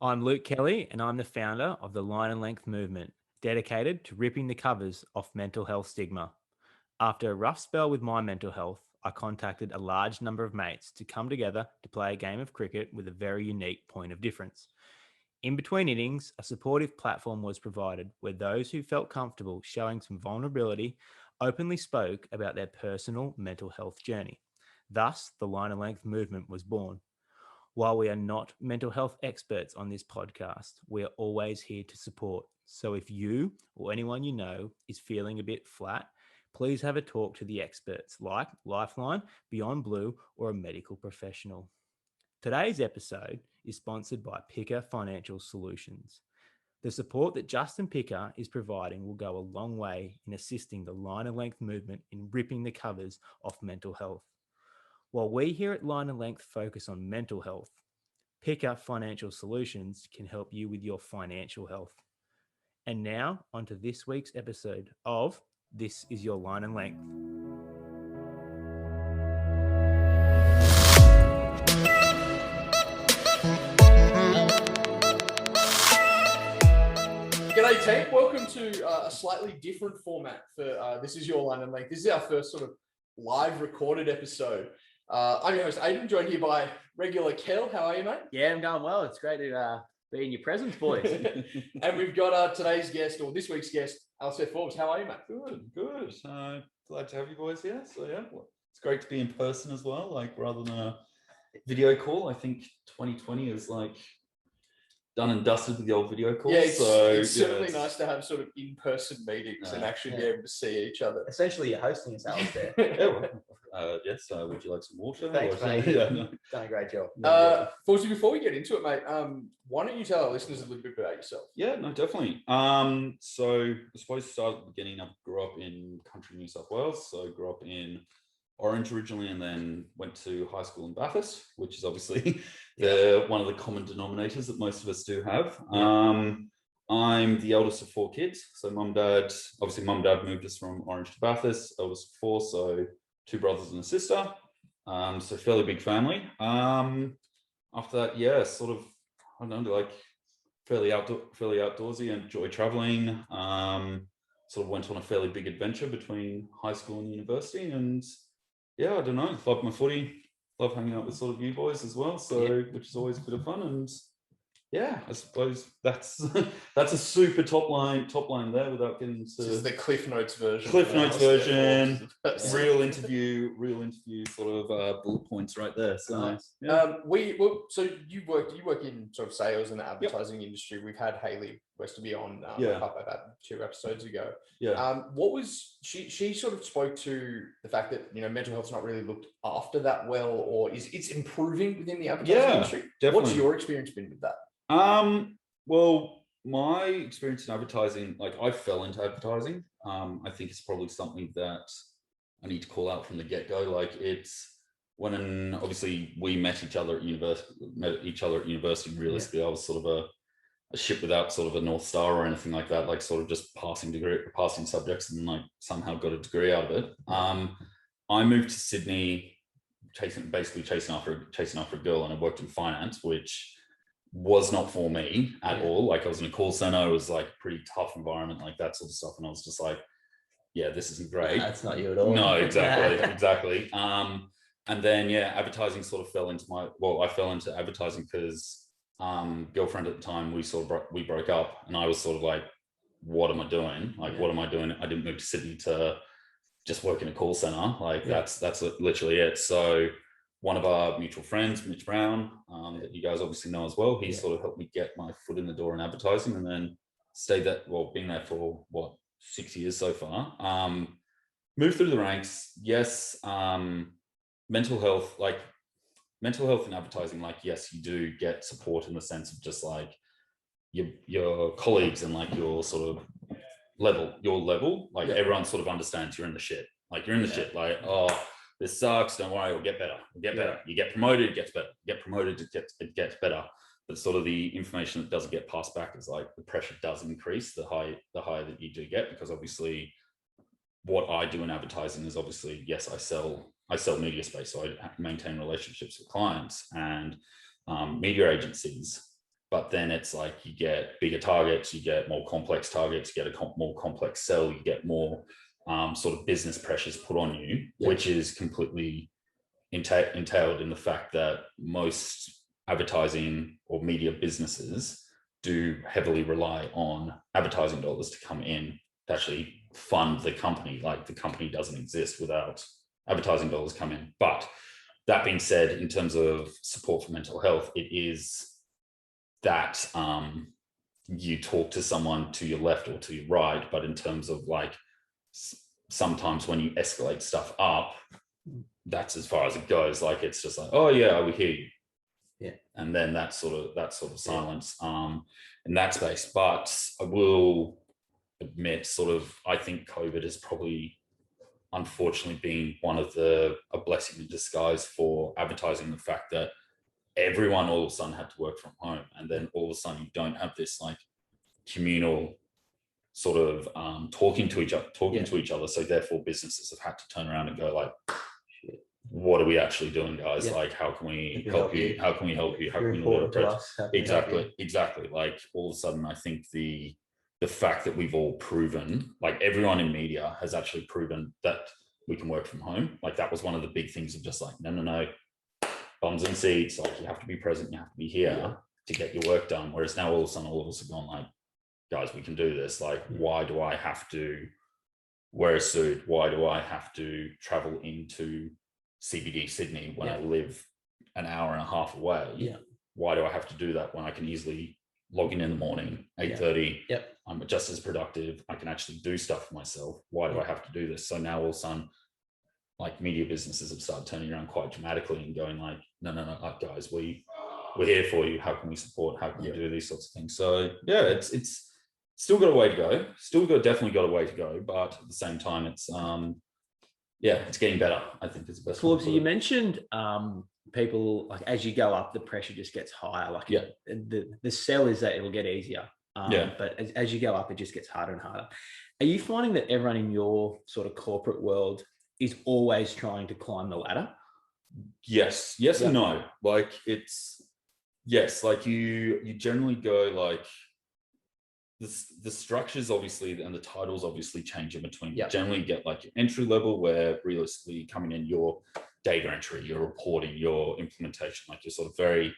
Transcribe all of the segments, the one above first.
I'm Luke Kelly, and I'm the founder of the Line and Length movement, dedicated to ripping the covers off mental health stigma. After a rough spell with my mental health, I contacted a large number of mates to come together to play a game of cricket with a very unique point of difference. In between innings, a supportive platform was provided where those who felt comfortable showing some vulnerability openly spoke about their personal mental health journey. Thus, the Line and Length movement was born. While we are not mental health experts on this podcast, we are always here to support. So if you or anyone you know is feeling a bit flat, please have a talk to the experts like Lifeline, Beyond Blue, or a medical professional. Today's episode is sponsored by Picker Financial Solutions. The support that Justin Picker is providing will go a long way in assisting the Line and Length movement in ripping the covers off mental health. While we here at Line and Length focus on mental health, Picker Financial Solutions can help you with your financial health. And now, on to this week's episode of This Is Your Line and Length. G'day team, welcome to a slightly different format for This Is Your Line and Length. This is our first sort of live recorded episode. I'm your host Aiden, joined here by regular Kel. How are you, mate? Yeah, I'm going well. It's great to be in your presence, boys. And we've got today's guest, or this week's guest, Alastair Forbes. How are you, mate? Good. Glad to have you boys here. So yeah, it's great to be in person as well, like rather than a video call. I think 2020 is like done and dusted with the old video calls. Yeah, it's certainly nice to have sort of in-person meetings and actually be able to see each other. Essentially, you're hosting us, Alastair. Yes. Would you like some water? Thanks, mate. Done a great job. Forbes, before we get into it, mate, why don't you tell our listeners a little bit about yourself? Yeah, no, definitely. So I suppose to start at the beginning, I grew up in country New South Wales. So I grew up in Orange originally, and then went to high school in Bathurst, which is obviously one of the common denominators that most of us do have. I'm the eldest of 4 kids. So mum, dad moved us from Orange to Bathurst, eldest of 4, so 2 brothers and a sister. So fairly big family. After that, sort of, I don't know, like fairly outdoorsy, enjoy traveling. Sort of went on a fairly big adventure between high school and university, and yeah, I don't know, love my footy, love hanging out with sort of you boys as well, so which is always a bit of fun. And yeah, I suppose that's a super top line there without getting into This is the Cliff Notes version. Real interview sort of bullet points right there. So nice. So you work in sort of sales and the advertising industry. We've had Hayley Westerby on about 2 episodes ago. What was she sort of spoke to the fact that mental health's not really looked after that well, or it's improving within the advertising industry? Definitely. What's your experience been with that? Well, my experience in advertising, like I fell into advertising. I think it's probably something that I need to call out from the get-go. Like it's when obviously we met each other at university. Realistically, I was sort of a ship without sort of a North Star or anything like that, like sort of just passing subjects, and like somehow got a degree out of it. I moved to Sydney chasing after a girl, and I worked in finance, which was not for me at all. Like I was in a call center, it was like a pretty tough environment, like that sort of stuff, and I was just like, yeah, this isn't great. That's not you at all. No, exactly. And then advertising sort of I fell into advertising because girlfriend at the time, we broke up, and I was sort of like, what am I doing? What am I doing? I didn't move to Sydney to just work in a call center. Like that's literally it. So one of our mutual friends, Mitch Brown, that you guys obviously know as well, he sort of helped me get my foot in the door in advertising, and then been there for 6 years so far. Moved through the ranks. Yes. Mental health in advertising, like, yes, you do get support in the sense of just like your colleagues and like your sort of level, like everyone sort of understands you're in the shit. Like you're in the shit, like, oh, this sucks, don't worry, it'll get better. You get promoted, it gets better. You get promoted, it gets better. But sort of the information that doesn't get passed back is like the pressure does increase the higher that you do get, because obviously what I do in advertising is obviously, yes, I sell media space, so I maintain relationships with clients and media agencies. but then it's like you get bigger targets, you get more complex targets, you get a more complex sell, you get more sort of business pressures put on you, which is completely entailed in the fact that most advertising or media businesses do heavily rely on advertising dollars to come in to actually fund the company. Like the company doesn't exist without advertising dollars come in. But that being said, in terms of support for mental health, it is that you talk to someone to your left or to your right, but in terms of like sometimes when you escalate stuff up, that's as far as it goes. Like it's just like, oh yeah, we hear you. Yeah. And then that sort of silence in that space. But I will admit, I think COVID has probably unfortunately been one of a blessing in disguise for advertising, the fact that everyone all of a sudden had to work from home, and then all of a sudden you don't have this like communal sort of talking to each other. So therefore businesses have had to turn around and go like, what are we actually doing, guys? Yeah. Like, how can we help you? How can we help you? How can we deliver it? Exactly. Like all of a sudden, I think the fact that we've all proven, like everyone in media has actually proven that we can work from home. Like that was one of the big things of just like, no, bums and seats. Like you have to be present. You have to be here to get your work done. Whereas now all of a sudden, all of us have gone like, guys, we can do this. Like, why do I have to wear a suit? Why do I have to travel into CBD Sydney when I live an hour and a half away? Why do I have to do that when I can easily log in the morning, 8:30? I'm just as productive. I can actually do stuff for myself. Why do I have to do this? So now all of a sudden, like media businesses have started turning around quite dramatically and going like, no, guys, we're here for you. How can we support? How can we do these sorts of things? So yeah, it's still got a way to go. Definitely got a way to go. But at the same time, it's it's getting better. I think it's the best. Forbes, you mentioned people, like as you go up, the pressure just gets higher. Like the sell is that it'll get easier. But as you go up, it just gets harder and harder. Are you finding that everyone in your sort of corporate world is always trying to climb the ladder? Yes and no. Like it's like you generally go like the structures obviously and the titles obviously change in between. You generally get like your entry level, where realistically coming in your data entry, your reporting, your implementation, like you're sort of very,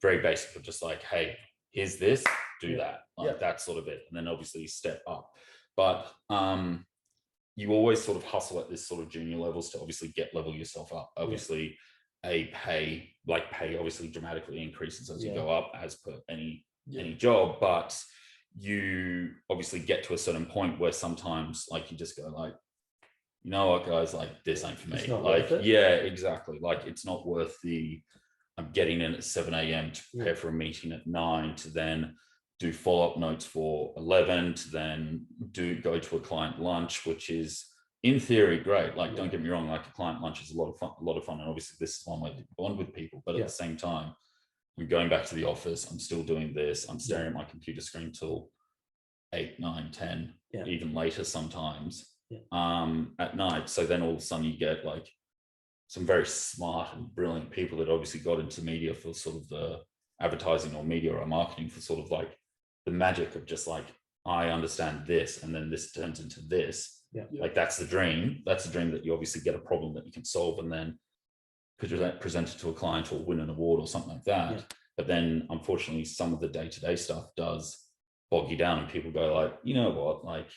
very basic of just like, hey, here's this, do that. Like that's sort of it. And then obviously you step up. But you always sort of hustle at this sort of junior levels to obviously level yourself up. Obviously pay obviously dramatically increases as you go up, as per any job, but you obviously get to a certain point where sometimes like you just go like, you know what, guys, like this ain't for me. Like exactly. Like it's not worth I'm getting in at 7 a.m. to prepare for a meeting at 9, to then do follow-up notes for 11, to then go to a client lunch, which is in theory great. Like don't get me wrong, like a client lunch is a lot of fun, and obviously this is one way to bond with people, but at the same time, I'm going back to the office, I'm still doing this, I'm staring at my computer screen till 8, 9, 10, even later sometimes at night. So then all of a sudden you get like some very smart and brilliant people that obviously got into media for sort of the advertising or media or marketing for sort of like the magic of just like, I understand this and then this turns into this. Like that's the dream. That's the dream, that you obviously get a problem that you can solve and then present it to a client or win an award or something like that. But then unfortunately some of the day-to-day stuff does bog you down, and people go like, you know what, like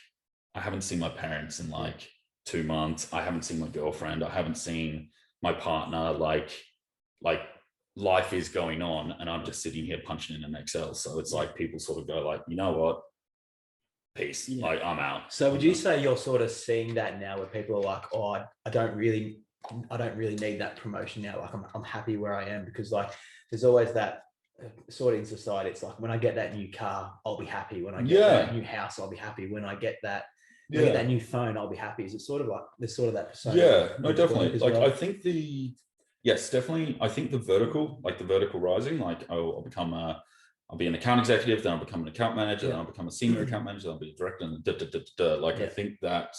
I haven't seen my parents in like 2 months. I haven't seen my girlfriend. I haven't seen my partner. Like life is going on and I'm just sitting here punching in an Excel. So it's like people sort of go like, you know what, peace. Like I'm out. So would you say you're sort of seeing that now, where people are like, oh, I don't really need that promotion now. Like I'm happy where I am, because like there's always that sort of in society. It's like when I get that new car, I'll be happy. When I get that new house, I'll be happy. When I get that that new phone, I'll be happy. Is it sort of like there's sort of that persona? No, definitely. Like I think definitely. I think the vertical rising, like I'll be an account executive, then I'll become an account manager, then I'll become a senior account manager, then I'll be a director, and like I think that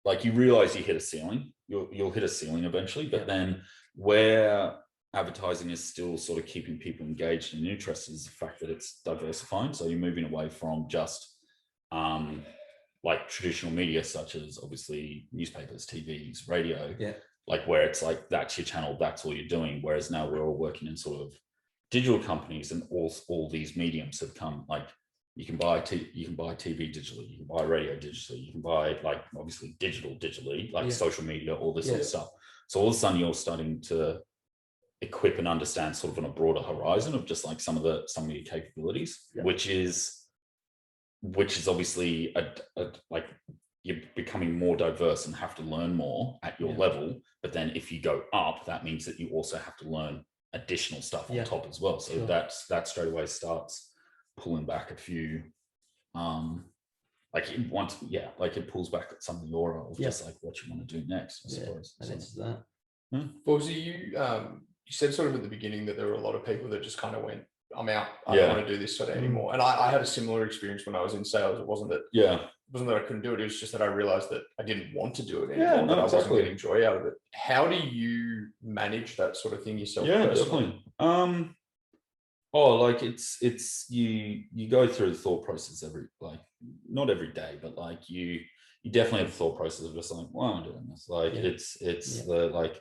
like you realize you hit a ceiling. You'll hit a ceiling eventually, but then where advertising is still sort of keeping people engaged and interested is the fact that it's diversifying. So you're moving away from just like traditional media, such as obviously newspapers, TVs, radio, like where it's like, that's your channel, that's all you're doing. Whereas now we're all working in sort of digital companies, and all these mediums have come, like you can buy TV digitally, you can buy radio digitally, you can buy like obviously digitally, like social media, all this sort of stuff. So all of a sudden you're starting to equip and understand sort of on a broader horizon of just like some of your capabilities, which is obviously like you're becoming more diverse and have to learn more at your level. But then if you go up, that means that you also have to learn additional stuff on top as well. So that straight away starts pulling back a few, like it pulls back at some of your roles, just like what you want to do next, I suppose. And it's that. Forbes, you said sort of at the beginning that there were a lot of people that just kind of went, I'm out. I don't want to do this sort of anymore. And I had a similar experience when I was in sales. It wasn't that I couldn't do it. It was just that I realized that I didn't want to do it anymore. That I wasn't getting joy out of it. How do you manage that sort of thing yourself? Definitely. Like it's you go through the thought process not every day, but like you definitely have the thought process of just like, why am I doing this? Like it's the like,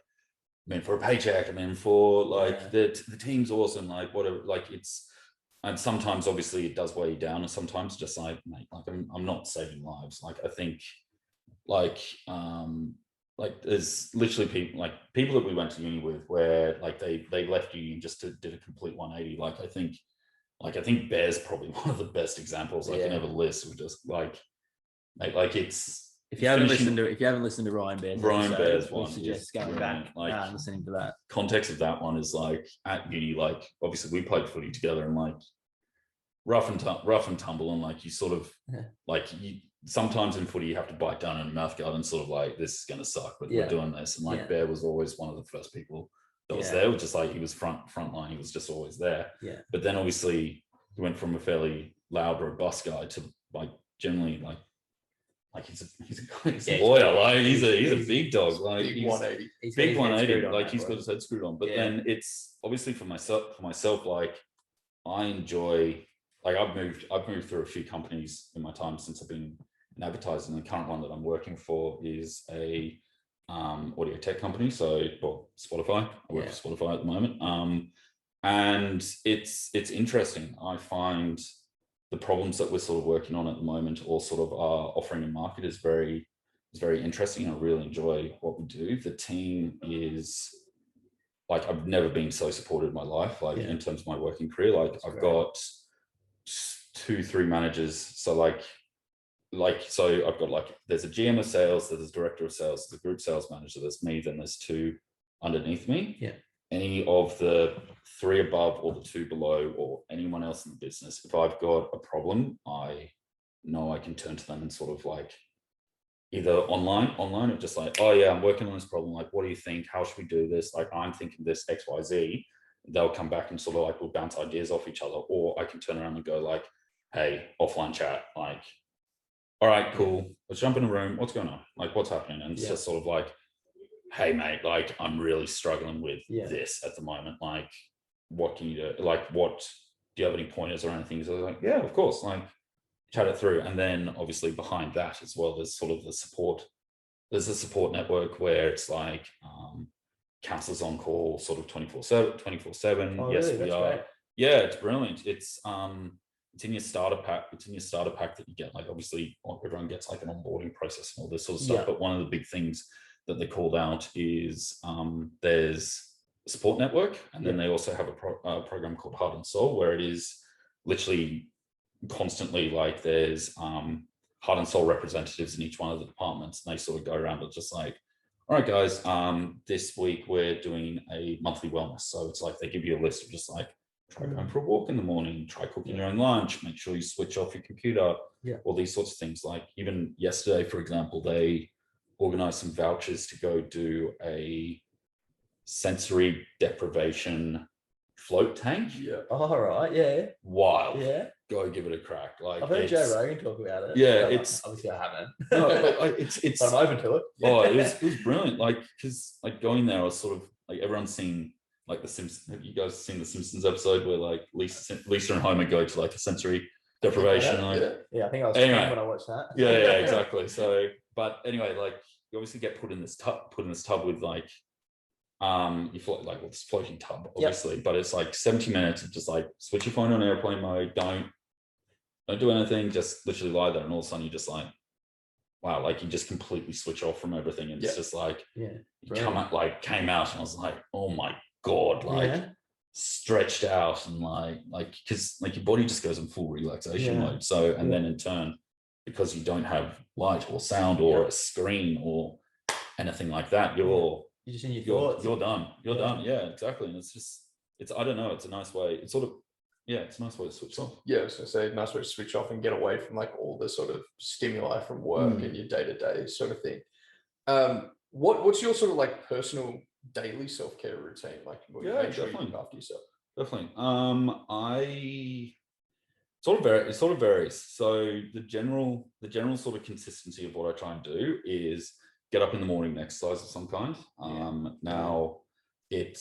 I mean, for a paycheck, I mean, for like the team's awesome, like whatever, like it's, and sometimes obviously it does weigh you down, and sometimes just like, mate, like I'm not saving lives. Like I think like there's literally people that we went to uni with where like they left uni and just did a complete 180. Like I think Bear's probably one of the best examples I can ever list. We just like it's, if you haven't listened to Ryan Bear's one, suggest going back and listening to that. Context of that one is like at uni, like obviously we played footy together, and like rough and tumble, and like you sort of like you sometimes in footy you have to bite down on your mouth guard and sort of like, this is going to suck, but we're doing this. And like Bear was always one of the first people that was there, just like he was front line, he was just always there. But then obviously he went from a fairly loud, robust guy to like generally like he's a lawyer, like he's a big dog, like big 180, big 180, like he's got his head screwed on. But then it's obviously for myself, like I enjoy, like I've moved through a few companies in my time since I've been in advertising. The current one that I'm working for is a audio tech company, so Spotify. I work for Spotify at the moment, and it's interesting. I find the problems that we're sort of working on at the moment, or sort of are offering in market, is very interesting. I really enjoy what we do. The team is like, I've never been so supported in my life, like in terms of my working career. Like I've got 2-3 managers. So so I've got like, there's a GM of sales, there's a director of sales, there's a group sales manager, there's me, then there's 2 underneath me. Any of the 3 above or the 2 below, or anyone else in the business, if I've got a problem, I know I can turn to them and sort of like, either online or just like, oh yeah, I'm working on this problem, like what do you think, how should we do this, like I'm thinking this XYZ. They'll come back and sort of like, we'll bounce ideas off each other. Or I can turn around and go like, hey, offline chat, like, all right, cool, let's jump in a room, what's going on, like what's happening? And it's just sort of like, hey mate, like I'm really struggling with this at the moment, like what can you do, like what do you have any pointers or anything? So I was like, yeah, of course, like chat it through. And then obviously behind that as well, there's sort of the support, there's a support network where it's like counselors on call sort of 24/7. Oh, yes, really? we That's are great. Yeah, it's brilliant. It's in your starter pack. It's in your starter pack that you get. Like obviously everyone gets like an onboarding process and all this sort of stuff. But one of the big things that they called out is there's a support network, and then they also have a program called Heart and Soul, where it is literally constantly like there's Heart and Soul representatives in each one of the departments, and they sort of go around and just like, all right guys, this week we're doing a monthly wellness. So it's like they give you a list of just like, try going for a walk in the morning, try cooking your own lunch, make sure you switch off your computer, all these sorts of things. Like even yesterday, for example, they organized some vouchers to go do a sensory deprivation float tank. All right. Wild. Go give it a crack. Like I've heard Joe Rogan talk about it. It's obviously I haven't. No, it's but I'm open to it. It was brilliant. Like because like going there, I was sort of like, everyone's seen like the Simpsons. Have you guys seen the Simpsons episode where like Lisa and Homer go to like a sensory deprivation? I think I was 10 when I watched that. Yeah, exactly. So, but anyway, like you obviously get put in this tub with like, you float like this floating tub, obviously, but it's like 70 minutes of just like switch your phone on airplane mode, don't do anything, just literally lie there, and all of a sudden you're just like, wow, like you just completely switch off from everything, and it's just like, you came out, and I was like, oh my god, like stretched out, and like because like your body just goes in full relaxation mode. So, and then in turn, because you don't have light or sound or a screen or anything like that, you're just in your thoughts. You're done. You're done. Yeah, exactly. And it's I don't know. It's a nice way. It's sort of it's a nice way to switch off. Yeah, I was going to say, nice way to switch off and get away from like all the sort of stimuli from work and your day-to-day sort of thing. What's your sort of like personal daily self-care routine? Like, make sure you look after yourself. Definitely. It sort of varies. So the general sort of consistency of what I try and do is get up in the morning and exercise of some kind. Now it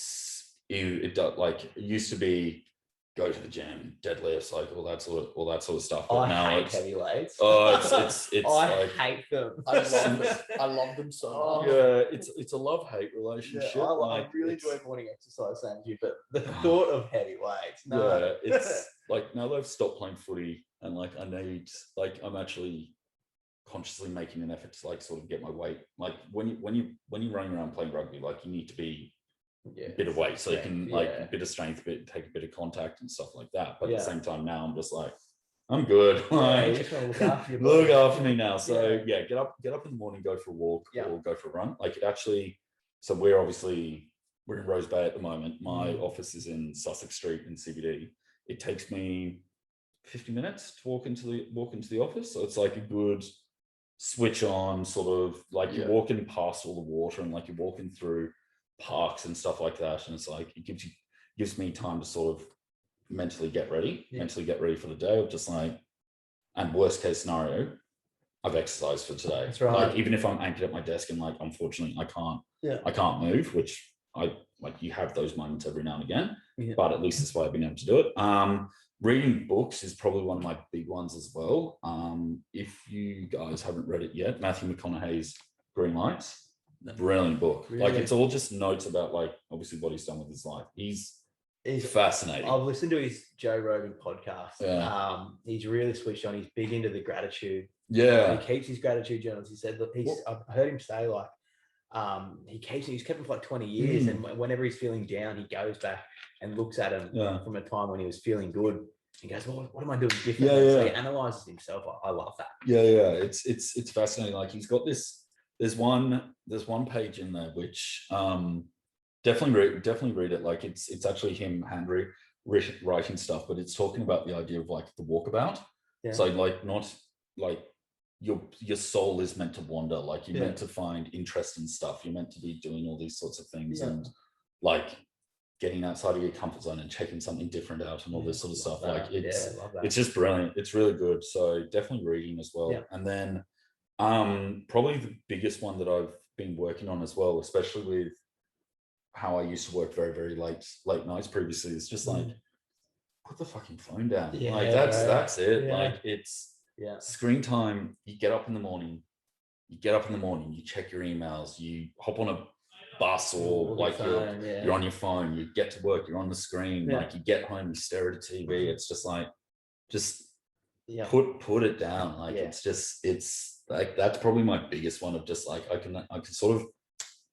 used to be go to the gym, deadlifts, like all that sort of stuff. But now hate heavy weights. It's I hate them. I love them so much. Yeah, it's a love-hate relationship. I really enjoy morning exercise, Sanji, but the thought of heavy weights, no. Yeah, it's like now that I've stopped playing footy, and like I need, like I'm actually consciously making an effort to like sort of get my weight. Like when you're running around playing rugby, like you need to be a bit of weight, so you can like a bit of strength, take a bit of contact and stuff like that. But at the same time, now I'm just like, I'm good. Like, just look after your look after me now. So get up in the morning, go for a walk or go for a run. Like it actually, so we're in Rose Bay at the moment. My office is in Sussex Street in CBD. It takes me 50 minutes to walk into the office. So it's like a good switch on sort of like you're walking past all the water, and like you're walking through parks and stuff like that, and it's like it gives me time to sort of mentally get ready for the day, of just like, and worst case scenario, I've exercised for today. That's right. Like even if I'm anchored at my desk and like unfortunately I can't move, which I like, you have those moments every now and again, but at least this way I've been able to do it. Reading books is probably one of my big ones as well. If you guys haven't read it yet, Matthew McConaughey's Green Lights, brilliant book. Really? Like it's all just notes about like obviously what he's done with his life. He's fascinating. I've listened to his Joe Rogan podcast. He's really switched on. He's big into the gratitude. He keeps his gratitude journals. He said, look, I've heard him say like, he's kept them for like 20 years, and whenever he's feeling down, he goes back and looks at him from a time when he was feeling good. He goes, well, what am I doing differently? So he analyzes himself. I love that. It's fascinating. Like he's got this. There's one page in there which definitely read it. Like it's actually him writing stuff, but it's talking about the idea of like the walkabout. So like not like your soul is meant to wander, like you're meant to find interest in stuff, you're meant to be doing all these sorts of things, and like getting outside of your comfort zone and checking something different out and all this sort of stuff. Like it's just brilliant. It's really good. So definitely reading as well. And then probably the biggest one that I've been working on as well, especially with how I used to work very, very late nights previously, is just like put the fucking phone down. Like that's it. Like it's screen time. You get up in the morning, you check your emails, you hop on a bus or like you're on your phone, you get to work, you're on the screen, like you get home, you stare at a TV. It's just like put it down. Like it's like that's probably my biggest one, of just like I can sort of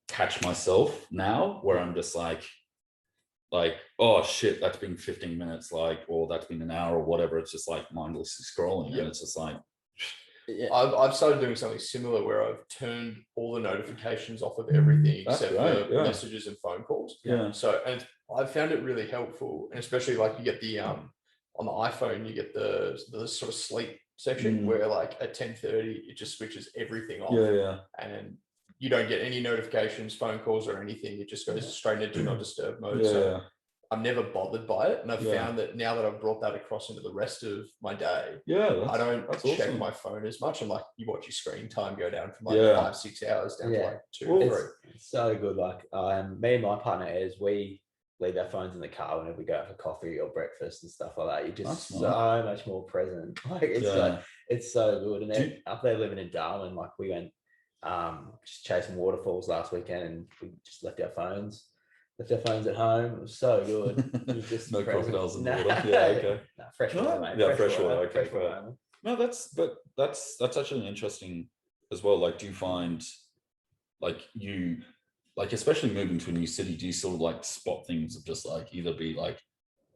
catch myself now where I'm just like oh shit, that's been 15 minutes, like, or that's been an hour or whatever. It's just like mindlessly scrolling, and it's just like I've started doing something similar where I've turned all the notifications off of everything except for messages and phone calls. So, and I've found it really helpful, and especially like you get the on the iPhone, you get the sort of sleep section where like at 10:30 it just switches everything off, and you don't get any notifications, phone calls or anything. It just goes straight into do not disturb mode. So I'm never bothered by it, and I've found that now that I've brought that across into the rest of my day, I don't check my phone as much, and like you watch your screen time go down from like 5-6 hours down to like 2 or 3. It's so good. Like me and my partner Ez, we leave our phones in the car whenever we go out for coffee or breakfast and stuff like that. You're just That's so much more present. Like it's so good. And then up there living in Darwin, like we went just chasing waterfalls last weekend, and we just left our phones at home. It was so good. It was just no present. crocodiles in the water. Yeah, okay. Fresh water, mate. Yeah, fresh water. water. Okay, fresh water. No, that's actually interesting as well. Like, do you find like especially moving to a new city, do you sort of like spot things of just like either be like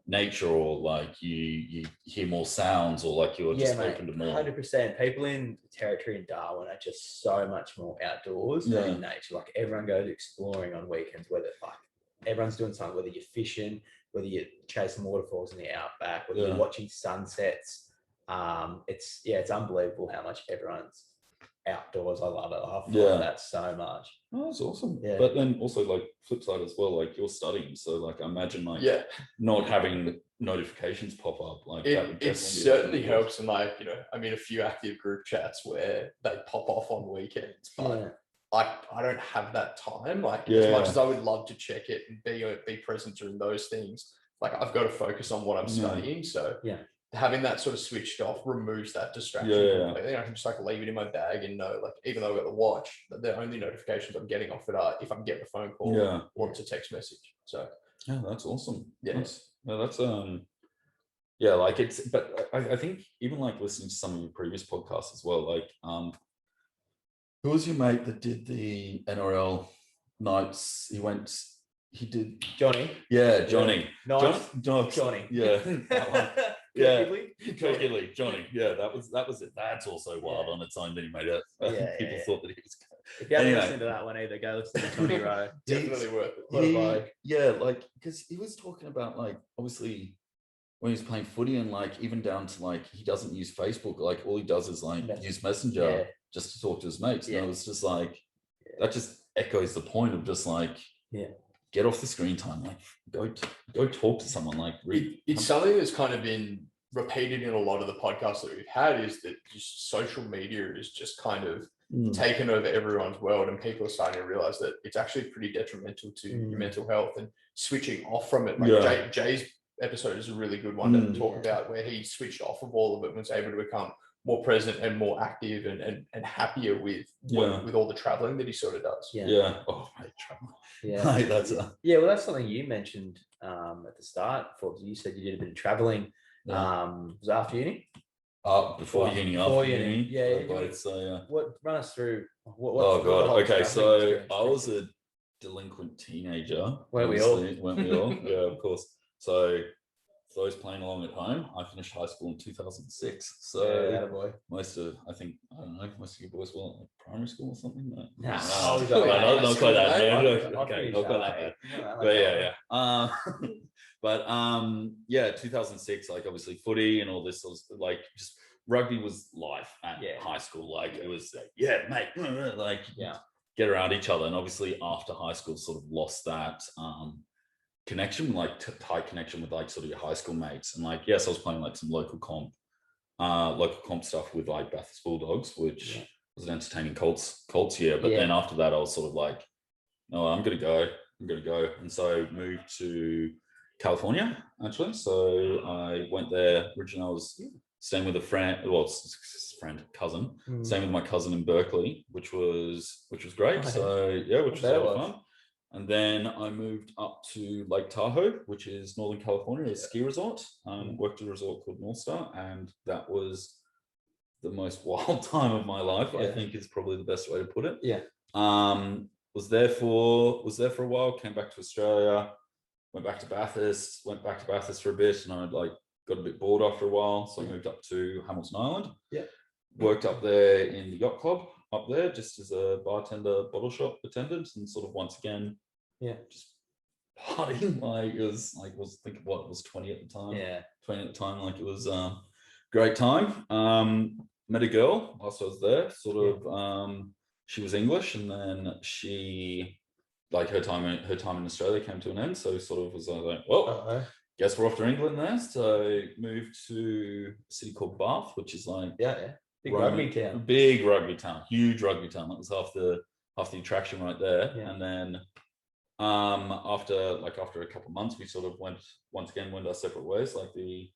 nature or like you hear more sounds or like you're just open to more? 100%. People in territory in Darwin are just so much more outdoors than in nature. Like everyone goes exploring on weekends, whether like everyone's doing something, whether you're fishing, whether you're chasing waterfalls in the outback, whether you're watching sunsets. It's unbelievable how much everyone's outdoors. I love it. I love that so much. Oh, that's awesome. Yeah. But then also like flip side as well, like you're studying, so like I imagine like not having the notifications pop up, like it certainly helps. And like, you know, I'm in a few active group chats where they pop off on weekends, but I don't have that time. Like as much as I would love to check it and be present during those things, like I've got to focus on what I'm studying. So having that sort of switched off removes that distraction completely. I can just like leave it in my bag and know, like, even though I've got the watch, the only notifications I'm getting off it are if I'm getting a phone call or it's a text message. So that's awesome. That's like it's, but I think even like listening to some of your previous podcasts as well, like who was your mate that did the NRL nights? He did Johnny. Yeah, Johnny. Nice. Johnny. Yeah. That one. Kirkidley, Johnny. Yeah, that was it. That's also wild on its own that he made it. People thought that he was. If you haven't listened to that one either, go listen to Johnny Rowe. Definitely worth it. Like because he was talking about like obviously when he's playing footy and like even down to like he doesn't use Facebook, like all he does is like use Messenger just to talk to his mates. And I was just like that just echoes the point of just like get off the screen time, like go talk to someone, like read. It's something that's kind of been repeated in a lot of the podcasts that we've had, is that just social media is just kind of taken over everyone's world, and people are starting to realize that it's actually pretty detrimental to your mental health, and switching off from it. Like Jay's episode is a really good one to talk about, where he switched off of all of it and was able to become more present and more active and happier with all the traveling that he sort of does. Oh, mate, traveling. Well, that's something you mentioned at the start, Forbes. You said you did a bit of traveling. Was it after uni? Before uni. What run us through? Okay, so I was a delinquent teenager. Weren't we all? Yeah, of course. So for those playing along at home, I finished high school in 2006. So most of you boys were like primary school or something. Not quite that. Okay, not quite that bad. But 2006, like obviously footy and all this sort of like just rugby was life at high school. Like it was mate, like get around each other. And obviously after high school sort of lost that connection, like tight connection with like sort of your high school mates. And like I was playing like some local comp stuff with like Bathurst Bulldogs, which was an entertaining Colts year. But then after that I was sort of like, no, I'm gonna go. And so moved to California actually. So I went there. Originally I was staying with a friend, cousin, staying with my cousin in Berkeley, which was great. So which was a lot of fun. And then I moved up to Lake Tahoe, which is Northern California, a ski resort. Worked at a resort called North Star, and that was the most wild time of my life. I think is probably the best way to put it. Was there for a while. Came back to Australia. Went back to Bathurst for a bit, and I got a bit bored after a while, so I moved up to Hamilton Island. Worked up there in the yacht club up there, just as a bartender, bottle shop attendant, and sort of once again, just partying. Like it was like it was 20 at the time. 20 at the time. Like it was great time. Met a girl whilst I was there. Sort of, she was English, and then she. Like her time in Australia came to an end, so sort of was like, well, guess we're off to England there. So moved to a city called Bath, which is like big rugby town, huge rugby town. That was half the attraction right there. And then After a couple of months, we sort of went our separate ways, like the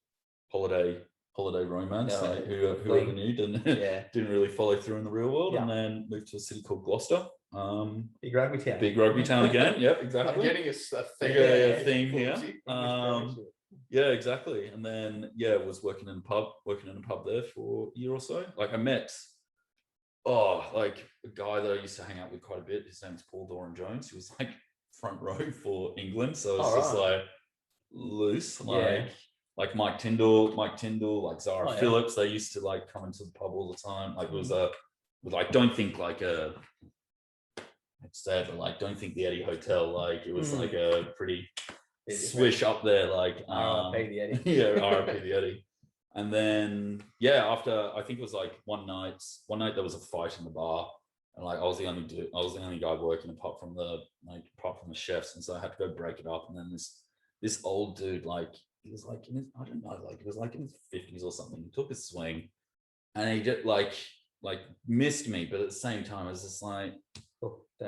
holiday romance, like whoever knew didn't really follow through in the real world, and then moved to a city called Gloucester. Big rugby town again. Yep, exactly. I'm getting a theme here. Yeah, exactly. And then was working in a pub there for a year or so. Like I met a guy that I used to hang out with quite a bit. His name's Paul Doran Jones. He was like front row for England, so it's just like loose, like Mike Tyndall, like Zara Phillips. They used to like come into the pub all the time. Like it was don't think like a, it's sad, but like don't think the Eddie Hotel. Like it was like a pretty swish up there. Like RIP the Eddie. Yeah, RIP the Eddie. And then after I think it was like one night there was a fight in the bar, and like I was the only guy working apart from the chefs, and so I had to go break it up. And then this old dude, like he was like in his, I don't know, like it was like in his 50s or something. He took a swing, and he just like missed me, but at the same time I was just like,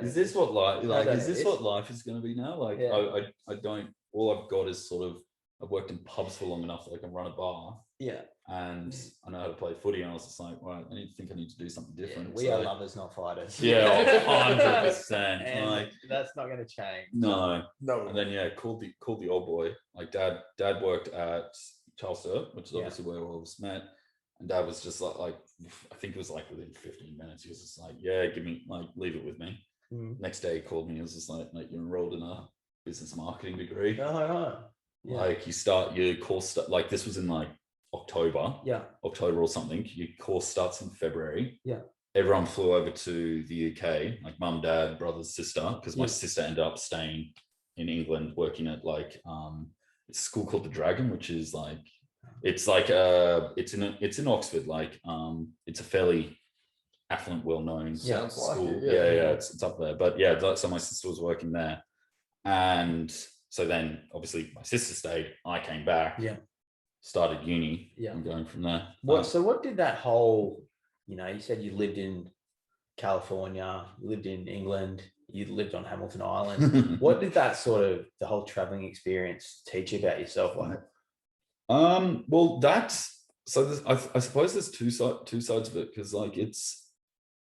is this what life is going to be now? Like I don't, all I've got is sort of, I've worked in pubs for long enough that I can run a bar. Yeah. And I know how to play footy, and I was just like, right, I need to do something different. We are lovers, not fighters. Yeah, 100%. Like that's not going to change. No. And then called the old boy. Like dad worked at Chelsea, which is obviously where all of us met. And dad was just like I think it was like within 15 minutes, he was just like, give me, like, leave it with me. Next day he called me. He was just like, mate, you're enrolled in a business marketing degree. Like you start your course, like this was in like October or something. Your course starts in February. Everyone flew over to the UK, like mum, dad, brothers, sister, because my sister ended up staying in England working at like it's a school called the Dragon, which is like it's in Oxford, like it's a fairly affluent, well-known school. It's up there. But so my sister was working there, and so then obviously my sister stayed, I came back, started uni, and going from there. So what did that whole, you said you lived in California, you lived in England, you lived on Hamilton Island. What did that sort of, the whole traveling experience teach you about yourself? Like? Well, I suppose there's two sides of it, because like it's,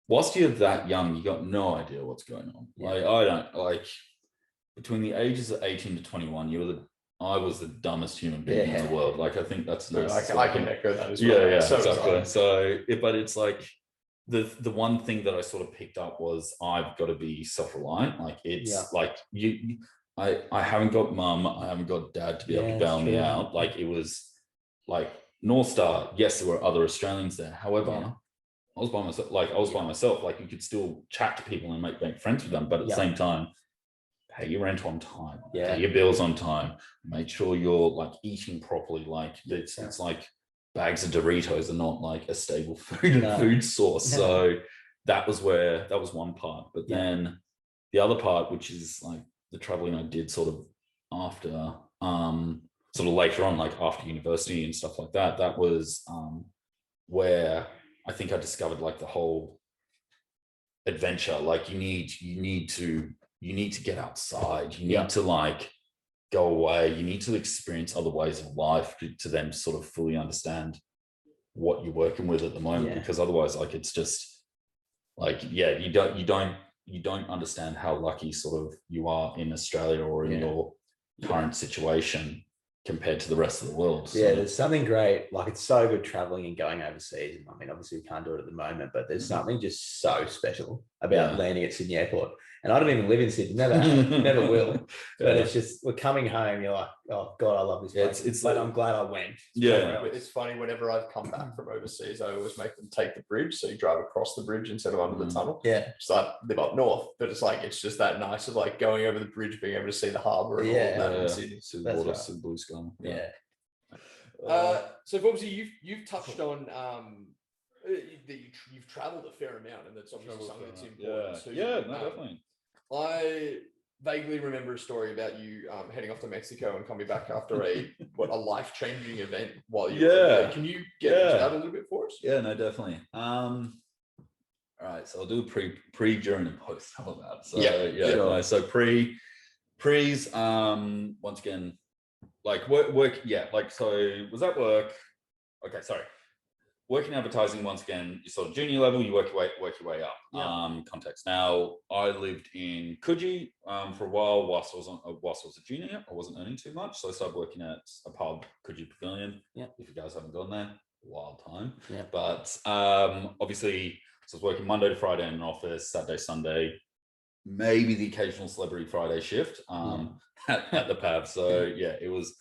whilst you're that young, you got no idea what's going on. Like I don't, like between the ages of 18 to 21, I was the dumbest human being in the world. Like I think that's nice. I can echo that as well. Exactly. So, but it's like the one thing that I sort of picked up was I've got to be self-reliant. Like it's like I haven't got mum, I haven't got dad to be able to bail me out. Like it was like North Star. Yes, there were other Australians there. However, I was by myself. By myself. Like you could still chat to people and make friends with them, but at the same time, pay your rent on time, pay your bills on time, make sure you're like eating properly. Like it's like bags of Doritos are not like a stable food source. So that was one part. But then the other part, which is like the traveling I did sort of after, sort of later on, like after university and stuff like that, that was where I think I discovered like the whole adventure. Like you need to get outside. You need to like go away. You need to experience other ways of life to then sort of fully understand what you're working with at the moment. Because otherwise, like it's just like you don't understand how lucky sort of you are in Australia or in your current situation compared to the rest of the world. So. There's something great. Like it's so good traveling and going overseas. And I mean, obviously we can't do it at the moment, but there's something just so special about landing at Sydney Airport. And I don't even live in Sydney, never will. But it's just, we're coming home, you're like, oh God, I love this place. But I'm glad I went. It's funny, whenever I've come back from overseas, I always make them take the bridge. So you drive across the bridge instead of under the tunnel. Just like live up north. But it's like, it's just that nice of like going over the bridge, being able to see the harbour and all of that in Sydney. See the water, see the blue sky. So obviously you've touched on that you've travelled a fair amount, and that's obviously something that's important too. Definitely. I vaguely remember a story about you heading off to Mexico and coming back after a life-changing event while you were there. Can you get into that a little bit for us? Yeah, no, definitely. All right, so I'll do a pre, during, and post. How about that? So So pre, Pre's, once again, like work. Yeah, like, so was that work? Okay, sorry. Working advertising, once again, you sort of junior level, you work your way up. Yeah. Context. Now, I lived in Coogee for a while whilst I was a junior. I wasn't earning too much, so I started working at a pub, Coogee Pavilion. Yeah. If you guys haven't gone there, wild time. Yeah. But obviously, so I was working Monday to Friday in an office, Saturday, Sunday, maybe the occasional Celebrity Friday shift at the pub. So yeah, it was.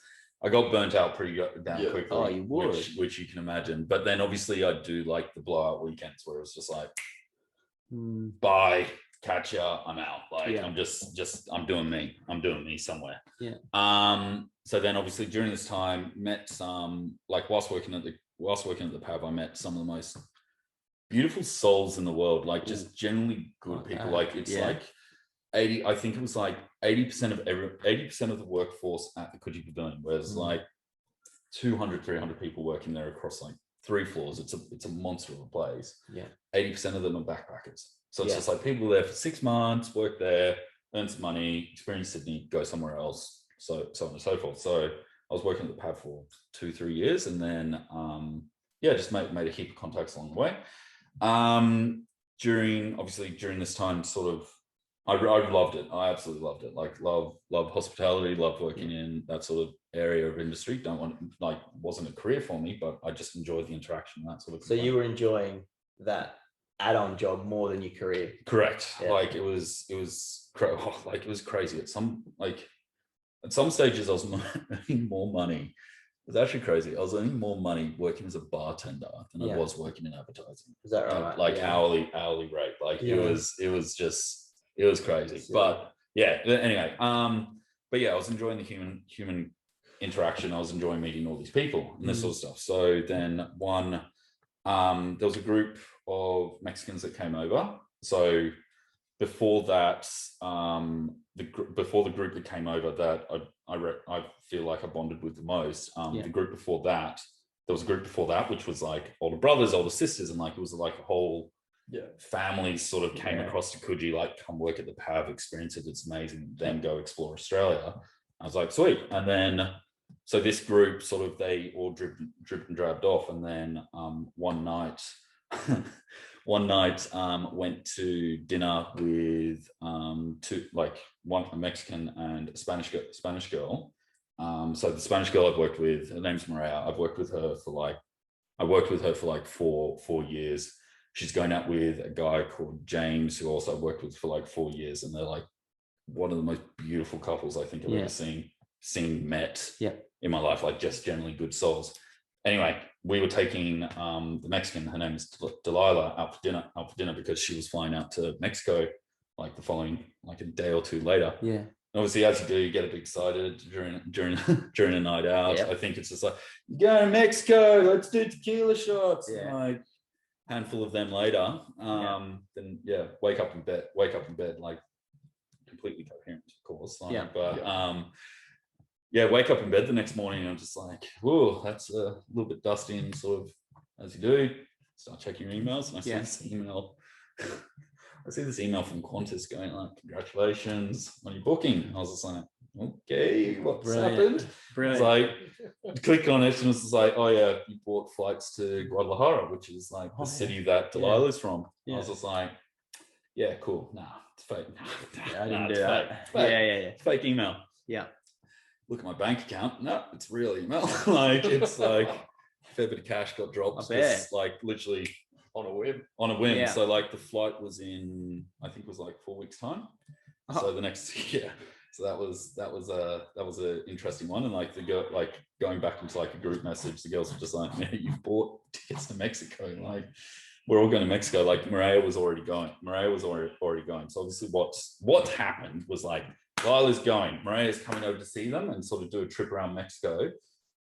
I got burnt out pretty damn quickly. Oh, you would. Which you can imagine. But then obviously I do like the blowout weekends where it's just like, bye, catch ya, I'm out. Like I'm just I'm doing me somewhere. Yeah. So then obviously during this time met some, like whilst working at the pub, I met some of the most beautiful souls in the world. Like just generally good people. Like it's like 80, I think it was like 80% of the workforce at the Coogee Pavilion, whereas like 200, 300 people working there across like 3 floors. It's a monster of a place. Yeah. 80% of them are backpackers. So it's just like people there for 6 months, work there, earn some money, experience Sydney, go somewhere else, so on and so forth. So I was working at the pub for 2-3 years, and then just made a heap of contacts along the way. During this time, sort of, I loved it. I absolutely loved it. Like love hospitality, loved working in that sort of area of industry. Wasn't a career for me, but I just enjoyed the interaction and that sort of thing. So you were enjoying that add-on job more than your career? Correct. Yeah. Like it was crazy. At some stages I was earning more money. It was actually crazy. I was earning more money working as a bartender than I was working in advertising. Is that right? Like hourly rate. Like it was crazy. But yeah, anyway, but yeah, I was enjoying the human interaction. I was enjoying meeting all these people and this sort of stuff. So then there was a group of Mexicans that came over. So before that, before the group that came over that I feel like I bonded with the most, the group before that, there was a group before that, which was like older brothers, older sisters, and like it was like a whole families sort of came across to Coogee, like come work at the PAV, experience it, it's amazing, then go explore Australia. I was like, sweet. And then so this group sort of, they all dripped and drabbed off, and then one night went to dinner with a Mexican and a Spanish girl. So the Spanish girl I've worked with, her name's Maria. I worked with her for like 4 years. She's going out with a guy called James, who also worked with for like 4 years, and they're like one of the most beautiful couples I think I've ever met in my life. Like just generally good souls. Anyway, we were taking the Mexican, her name is Delilah, out for dinner because she was flying out to Mexico like the following, like a day or two later. Yeah. Obviously, as you do, you get a bit excited during a night out. I think it's just like, go to Mexico, let's do tequila shots. Yeah. Like handful of them later, then wake up in bed, like completely coherent, of course. Like, wake up in bed the next morning and I'm just like, whoa, that's a little bit dusty, and sort of, as you do, start checking your emails, and I see this email. I see this email from Qantas going like, congratulations on your booking. And I was just like, okay, what's happened? Brilliant. It's like, click on it and it's like, oh yeah, you bought flights to Guadalajara, which is like the city that Delilah is from. I was just like, yeah, cool. Nah, it's fake. I didn't do that. It's fake email. Yeah. Look at my bank account. No, it's real email. Like it's like a fair bit of cash got dropped. Just like literally on a whim. Yeah. So like the flight was in, I think it was like 4 weeks time. So the next so that was a interesting one. And like the girl, like going back into like a group message, the girls were just like, man, you've bought tickets to Mexico. Like we're all going to Mexico. Like Maria was already going. So obviously what happened was like, Lila's going, Maria's coming over to see them and sort of do a trip around Mexico.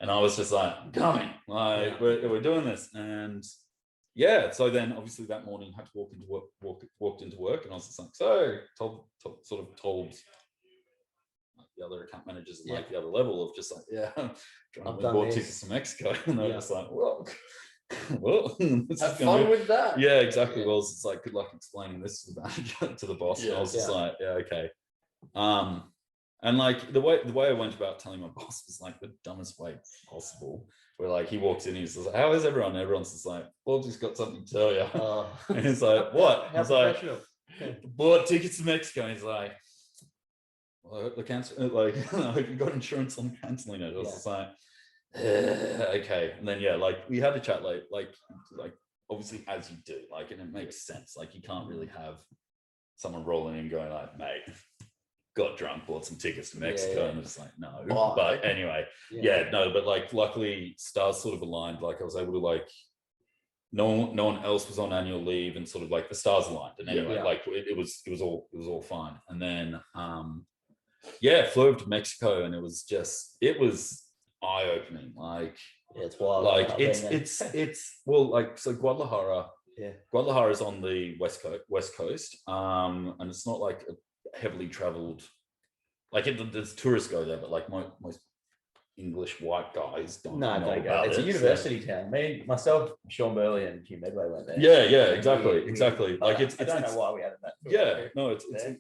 And I was just like, I'm coming, like we're doing this. And so then obviously that morning had to walked into work, and I was just like, so told the other account managers at like the other level of just like, we bought tickets to Mexico. And they're just like, well, have fun with that. Yeah, exactly. Well, it's like, good luck explaining this to the manager, to the boss. And I was just like, okay. And like the way I went about telling my boss was like the dumbest way possible. Where like he walks in, he's just like, "How is everyone?" And everyone's just like, "Well, just got something to tell you." And he's like, "What?" How I was like, professional. "Bought tickets to Mexico." And he's like, "Well, I hope the cancel. Like, I hope you got insurance on canceling it." I was just like, "Okay." And then like we had a chat like obviously as you do, like, and it makes sense. Like you can't really have someone rolling in going like, "Mate, got drunk, bought some tickets to Mexico," and it's like, no. Oh, but anyway, no. But like, luckily, stars sort of aligned. Like, I was able to like, no one else was on annual leave, and sort of like the stars aligned. And anyway, like it was all fine. And then, flew over to Mexico, and it was eye opening. Like, it's wild. Like it's well, like, so Guadalajara. Yeah. Guadalajara is on the west coast, and it's not like a heavily traveled, like there's tourists go there, but like most English white guys don't know go. about It's it. a university town. Myself, Sean Burley, and Hugh Medway went there. Yeah, exactly. Like I don't know why we added that.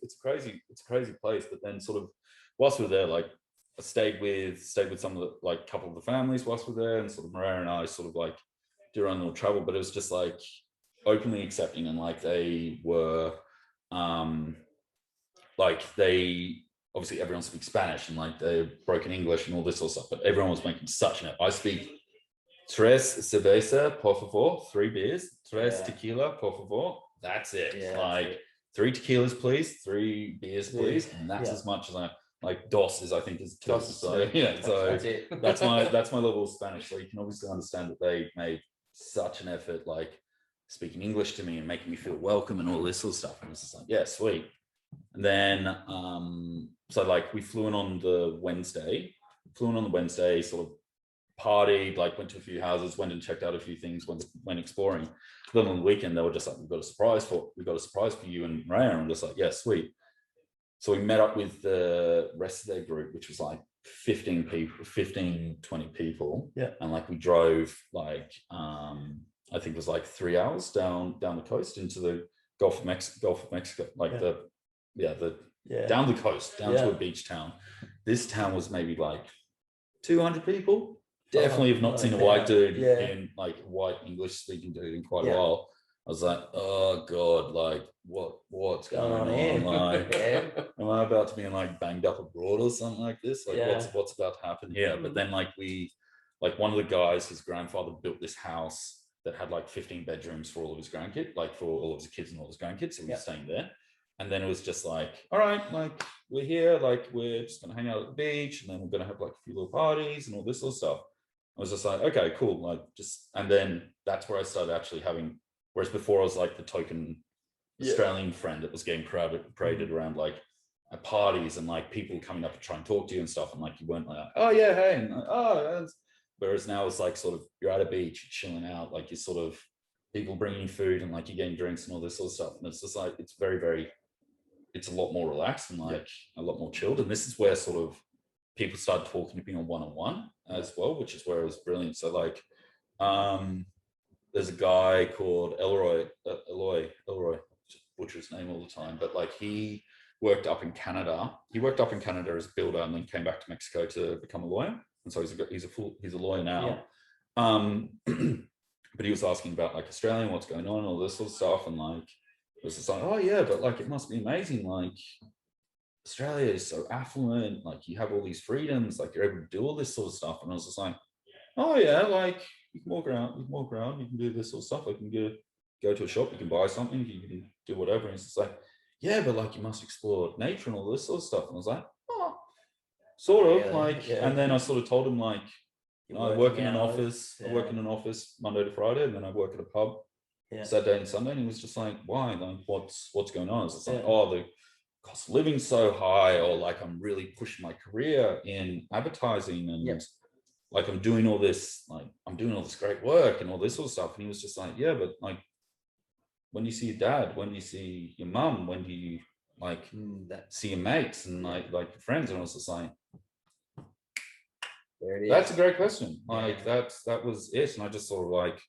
It's a crazy place. But then sort of whilst we're there, like I stayed with some of the like couple of the families whilst we're there, and sort of Maria and I sort of like do our own little travel. But it was just like openly accepting, and like they were like they obviously everyone speaks Spanish, and like they're broken English and all this sort of stuff, but everyone was making such an effort. I speak tres cerveza, por favor, 3 beers, tres tequila, por favor. That's it. Like 3 tequilas, please, 3 beers, please, and that's as much as I like. Dos is, I think, is 2. So that's it. that's my level of Spanish. So you can obviously understand that they made such an effort, like speaking English to me and making me feel welcome and all this sort of stuff. And it's just like, yeah, sweet. And then so like we flew in on the Wednesday, sort of partied, like went to a few houses, went and checked out a few things, went exploring. Then on the weekend they were just like, we've got a surprise for you and Raya. And I'm just like, yeah, sweet. So we met up with the rest of their group, which was like 15 people, 15-20 people. Yeah. And like we drove like I think it was like 3 hours down the coast into the Gulf of Mexico, like down the coast, down to a beach town. This town was maybe like 200 people. Definitely have not seen a white dude in like white English speaking dude in quite a while. I was like, oh God, like what's going on? Like, am I about to be like banged up abroad or something like this? Like what's about to happen here? But then like one of the guys, his grandfather built this house that had like 15 bedrooms for all of his grandkids, like for all of his kids and all his grandkids. So we were staying there. And then it was just like, all right, like we're here, like we're just gonna hang out at the beach, and then we're gonna have like a few little parties and all this sort of stuff. I was just like, okay, cool. Like and then that's where I started actually having, whereas before I was like the token Australian friend that was getting paraded around like at parties, and like people coming up to try and talk to you and stuff. And like, you weren't like, oh yeah, hey, and like, oh, whereas now it's like sort of, you're at a beach, you're chilling out, like you're sort of, people bringing you food and like you're getting drinks and all this sort of stuff. And it's just like, it's very, very, it's a lot more relaxed and like a lot more chilled. And this is where sort of people started talking to me on one-on-one as well, which is where it was brilliant. So like, there's a guy called Eloy, just butcher his name all the time, but like he worked up in Canada. He worked up in Canada as a builder and then came back to Mexico to become a lawyer. And so he's a lawyer now. But he was asking about like Australia and what's going on, all this sort of stuff. And like, it was just like, oh yeah, but like, it must be amazing. Like Australia is so affluent. Like you have all these freedoms, like you're able to do all this sort of stuff. And I was just like, oh yeah, like you can walk around, you can do this sort of stuff. Like you can go to a shop, you can buy something, you can do whatever. And it's just like, yeah, but like you must explore nature and all this sort of stuff. And I was like, oh, sort of like, and then I sort of told him like, I work in an office. I work in an office Monday to Friday, and then I work at a pub Saturday and Sunday. And he was just like, "Why? Like, what's going on?" It's like, "Oh, the cost of living's so high," or like, "I'm really pushing my career in advertising, and like I'm doing all this great work and all this sort of stuff." And he was just like, "Yeah, but like, when do you see your dad? When do you see your mum? When do you like see your mates and like your friends?" And I was just like, there it is. That's a great question. Like that was it. And I just sort of like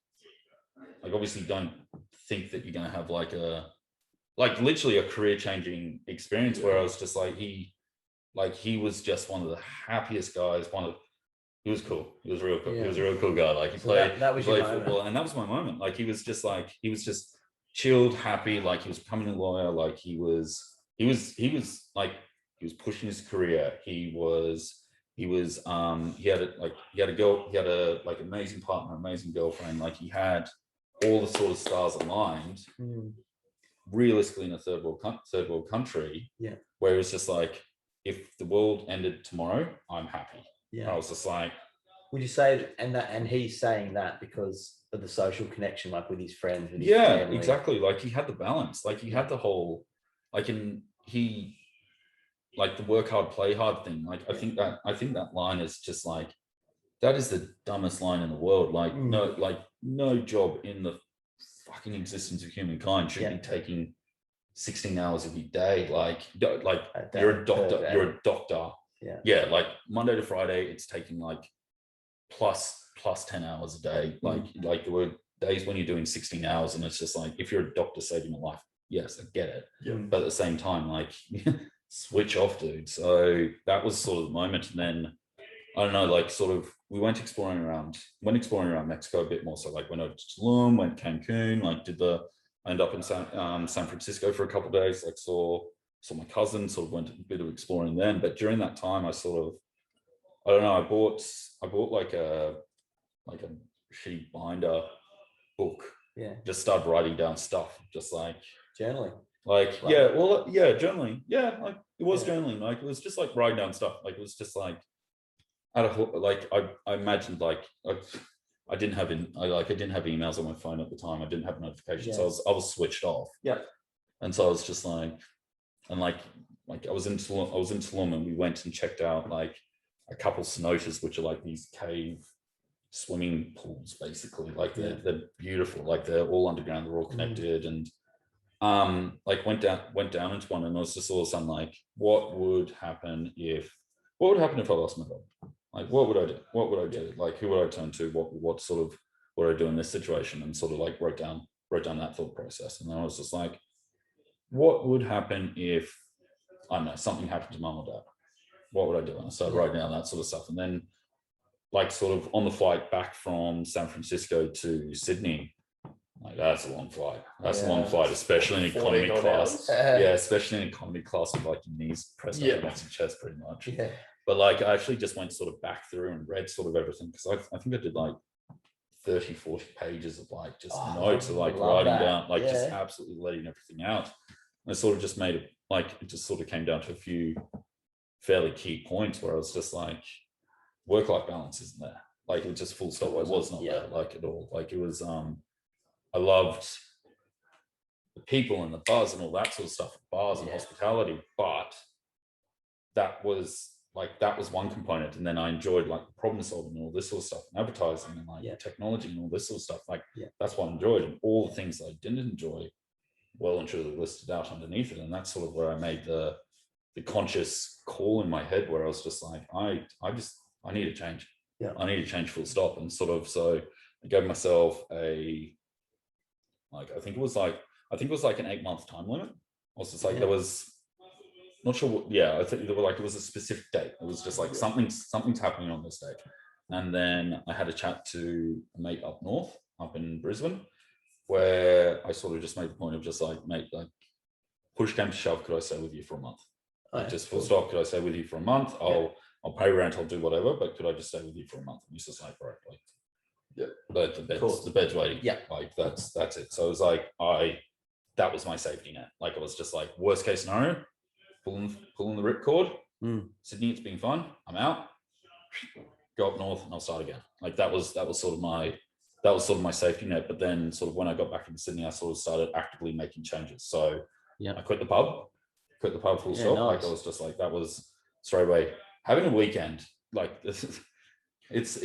obviously don't think that you're going to have like literally a career changing experience where I was just like, he Like he was just one of the happiest guys. He was cool. He was real cool. Yeah. He was a real cool guy. Like he played football, and that was my moment. Like he was just chilled, happy. Like he was becoming a lawyer. Like he was pushing his career. He had a amazing partner, amazing girlfriend. Like he had all the sort of stars aligned. Realistically, in a third world country, where it was just like, if the world ended tomorrow, I'm happy. I was just like, would you say, and he's saying that because of the social connection, like with his friends, with his family. Exactly. Like he had the balance, like he had the whole, like the work hard, play hard thing. Like I think that line is just like, that is the dumbest line in the world. Like no job in the fucking existence of humankind should be taking 16 hours of your day. Like you're a doctor. Like Monday to Friday, it's taking like plus 10 hours a day. Like there were days when you're doing 16 hours, and it's just like, if you're a doctor saving a life, yes, I get it. But at the same time, like switch off, dude. So that was sort of the moment. And then I don't know, like sort of we went exploring around Mexico a bit more. So like went over to Tulum, went Cancun, like I ended up in San Francisco for a couple of days, like saw my cousin, sort of went a bit of exploring then. But during that time, I bought like a sheet binder book. Just started writing down stuff, just like journaling. Like journaling. Like it was journaling. Like it was just like writing down stuff. Like it was just like I imagined like I didn't have emails on my phone at the time. I didn't have notifications. So I was switched off. And so I was just like, and like I was in Tulum, and we went and checked out like a couple cenotes, which are like these cave swimming pools, basically. Like they're beautiful. Like they're all underground. They're all connected. And like went down into one, and I was just all of a sudden like, what would happen if I lost my job? Like, what would I do? Like, who would I turn to? What would I do in this situation? And sort of like wrote down that thought process. And then I was just like, what would happen if, I don't know, something happened to mum or dad? What would I do? And I started writing down that sort of stuff. And then like sort of on the flight back from San Francisco to Sydney, like that's a long flight. That's a long flight, especially in economy class. Especially in economy class with like your knees pressed up against your chest pretty much. But like I actually just went sort of back through and read sort of everything, because I think I did like 30, 40 pages of like just notes of like writing down, like just absolutely letting everything out. And it sort of just made it like, it just sort of came down to a few fairly key points where I was just like, work-life balance isn't there. Like it just full stop. It was not there like at all. Like it was, I loved the people and the buzz and all that sort of stuff, bars and hospitality, but that was one component. And then I enjoyed like the problem solving and all this sort of stuff, and advertising and like technology and all this sort of stuff. Like that's what I enjoyed, and all the things that I didn't enjoy, well and truly listed out underneath it. And that's sort of where I made the conscious call in my head, where I was just like, I need to change. I need to change full stop. And sort of, so I gave myself I think it was like an 8-month time limit. I was just like, there was not sure what, I think there were like, it was a specific date. It was just like something's happening on this date. And then I had a chat to a mate up north, up in Brisbane, where I sort of just made the point of just like, mate, like push came to shove, could I stay with you for a month? Just full stop, could I stay with you for a month? I'll pay rent, I'll do whatever, but could I just stay with you for a month? And he's just like, right, like, the bed's waiting. Like that's it. So it was like, that was my safety net. Like it was just like, worst case scenario, pulling the ripcord. Sydney, it's been fun. I'm out. Go up north and I'll start again. Like that was sort of my safety net. But then sort of when I got back into Sydney, I sort of started actively making changes. So I quit the pub full stop. Nice. Like I was just like, that was straight away. Having a weekend, like this is, it's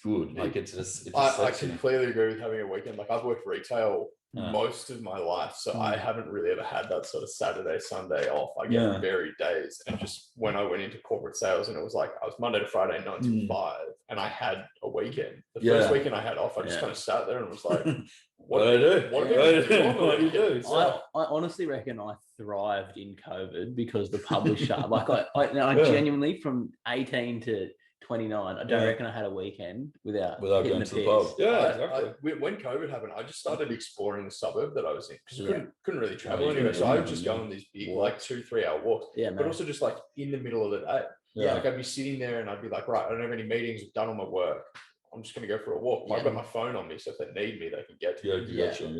good. Like it's just I completely agree with having a weekend. Like I've worked retail most of my life, so I haven't really ever had that sort of Saturday, Sunday off. I get varied days, and just when I went into corporate sales, and it was like I was Monday to Friday 9 to 5, and I had a weekend. The first weekend I had off, I just kind of sat there and was like, What do I do? What do you do? I honestly reckon I thrived in COVID because the pub was shut. Like I genuinely, from 18 to 29, I don't reckon I had a weekend without going to the pub. Yeah, exactly. When COVID happened, I just started exploring the suburb that I was in because couldn't really travel anywhere. So I would just go on these big, like 2-3 hour walks. Yeah, but also just like in the middle of the day. Yeah, like I'd be sitting there and I'd be like, right, I don't have any meetings, I've done all my work. I'm just going to go for a walk. I've got my phone on me, so if they need me, they can get to me. Yeah, exactly.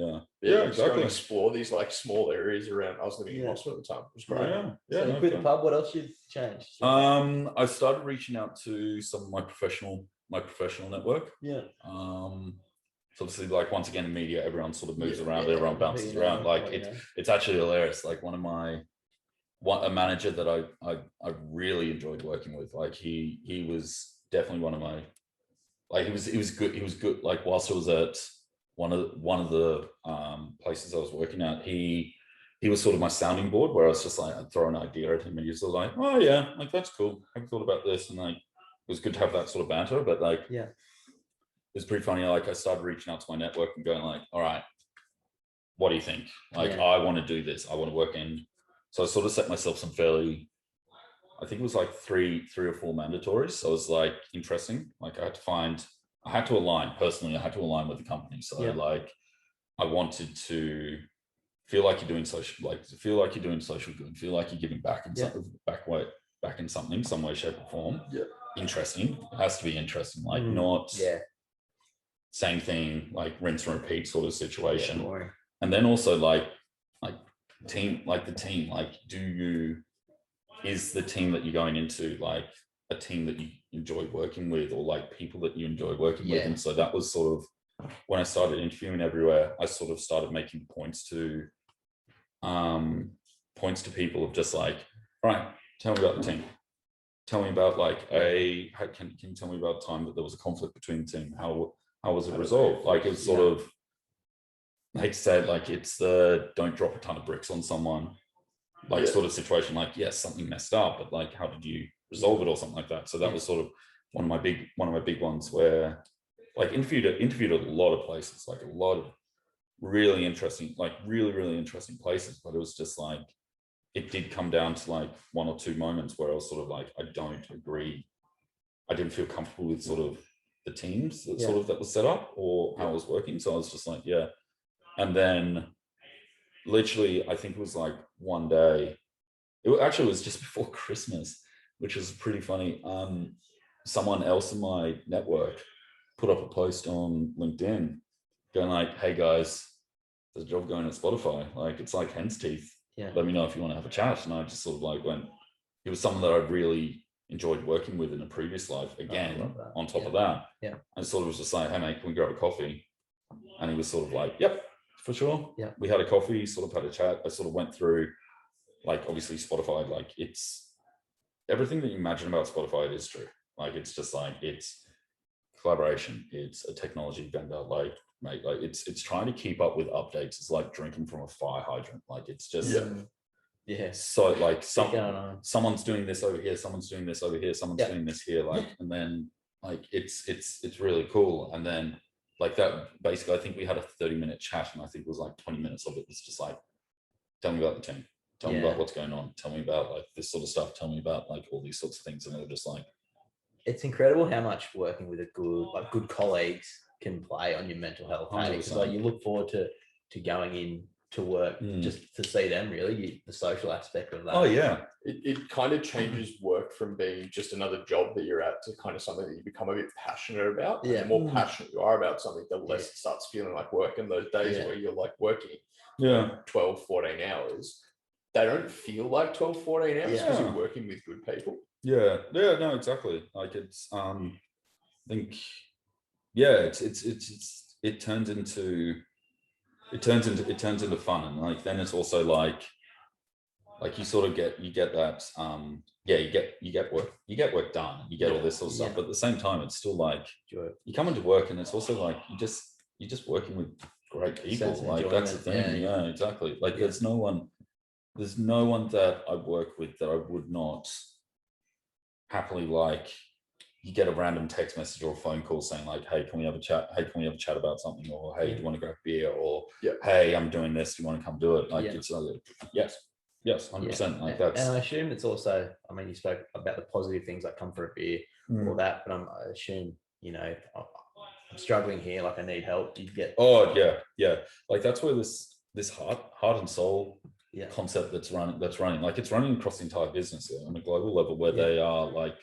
Go and explore these like small areas around. I was living in Boston at the time. It was great. So you quit the pub. What else you've changed? I started reaching out to some of my professional network. Yeah. So obviously, like once again, in media, everyone sort of moves around. Everyone bounces around. Like it's actually hilarious. Like a manager that I really enjoyed working with. Like he was definitely one of my. Like he was good. Like whilst I was at one of the places I was working at, he was sort of my sounding board where I was just like, I'd throw an idea at him and he was sort of like, oh yeah, like that's cool. I haven't thought about this, and like it was good to have that sort of banter. But like, it's pretty funny. Like I started reaching out to my network and going like, all right, what do you think? Like I want to do this. I want to work in. So I sort of set myself some fairly. I think it was like three or four mandatories. So it was like interesting. Like I had to align personally. I had to align with the company. So like I wanted to feel like you're doing social, like feel like you're doing social good, feel like you're giving back in back in something, some way, shape, or form. Yeah. Interesting. It has to be interesting. Like not same thing, like rinse and repeat sort of situation. Yeah, and then also like team, like the team, like is the team that you're going into like a team that you enjoy working with, or like people that you enjoy working with? And so that was sort of when I started interviewing everywhere. I sort of started making points to people of just like, all right, tell me about the team. Tell me about like can you tell me about a time that there was a conflict between the team? How was it resolved? Like it was sort of like said, like it's the don't drop a ton of bricks on someone. Like sort of situation, like yes, something messed up, but like how did you resolve it or something like that? So that was sort of one of my big ones where like interviewed at a lot of places, like a lot of really interesting, like really interesting places, but it was just like it did come down to like one or two moments where I was sort of like, I don't agree. I didn't feel comfortable with sort of the teams that sort of that was set up or how it was working. So I was just like, and then literally, I think it was like one day, it was just before Christmas, which was pretty funny. Someone else in my network put up a post on LinkedIn going like, hey guys, there's a job going at Spotify. Like it's like hen's teeth. Yeah. Let me know if you want to have a chat. And I just sort of like went, it was someone that I really enjoyed working with in a previous life again, on top of that. Yeah. And sort of was just like, hey mate, can we grab a coffee? And he was sort of like, yep, for sure. Yeah. We had a coffee, sort of had a chat. I sort of went through, like, obviously Spotify, like it's everything that you imagine about Spotify, it is true. Like, it's just like, it's collaboration. It's a technology vendor. Like, mate, like it's trying to keep up with updates. It's like drinking from a fire hydrant. Like, it's just, so like someone's doing this over here. Someone's doing this over here. Someone's doing this here. Like, and then like, it's really cool. And then, like that, basically, I think we had a 30-minute chat, and I think it was like 20 minutes of it was just like, tell me about the team, tell me about what's going on, tell me about like this sort of stuff, tell me about like all these sorts of things. And they were just like, it's incredible how much working with good colleagues can play on your mental health. Because like you look forward to going in to work just to see them, really, the social aspect of that. Oh yeah, it kind of changes work from being just another job that you're at to kind of something that you become a bit passionate about. Yeah, the more passionate you are about something, the less it starts feeling like work. And those days where you're like working 12 14 hours, they don't feel like 12 14 hours because you're working with good people. No, exactly. Like it's I think it turns into fun. And like then it's also like you sort of get that you get work done, you get all this sort of stuff, but at the same time it's still like you come into work and it's also like you're just working with great people. Like that's the thing. Yeah, exactly. Like there's no one that I work with that I would not happily like you get a random text message or a phone call saying like, hey, can we have a chat? Hey, can we have a chat about something? Or hey, do you want to grab beer? Or hey, I'm doing this. Do you want to come do it? Like it's yes, 100%. Like that's. And I assume it's also, I mean, you spoke about the positive things that come for a beer or that, but I assume, you know, I'm struggling here, like I need help. You get like that's where this heart and soul concept that's running like it's running across the entire business on a global level where they are like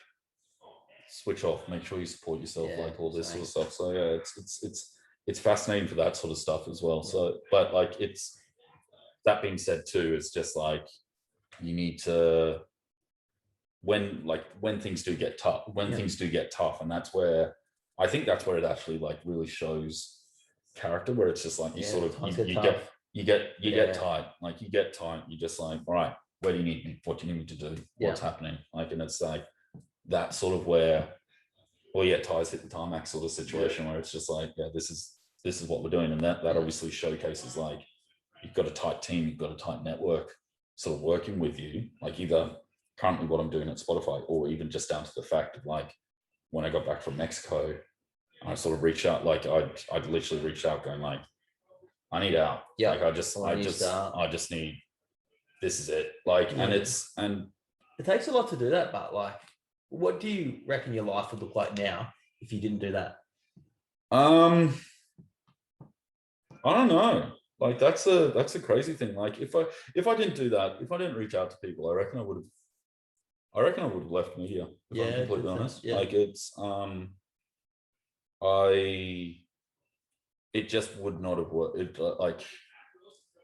switch off, make sure you support yourself, like all this sort of stuff. So yeah, it's fascinating for that sort of stuff as well. So but like it's that being said too, it's just like you need to when things do get tough, and that's where I think that's where it actually like really shows character, where it's just like you sort of you get tight, like you get tight, you're just like, all right, what do you need me to do? What's happening? Like, and it's like that sort of where, ties hit the tarmac sort of situation where it's just like, this is what we're doing. And that obviously showcases like you've got a tight team, you've got a tight network sort of working with you, like either currently what I'm doing at Spotify or even just down to the fact of like when I got back from Mexico, I sort of reached out, like I'd literally reached out going like, I need out. Yeah. Like I just need, this is it. Like, and it takes a lot to do that, but like, what do you reckon your life would look like now if you didn't do that? I don't know. Like that's a crazy thing. Like if I didn't do that, if I didn't reach out to people, I reckon I would have left media, if I'm completely honest. Yeah. Like it's it just would not have worked. It, like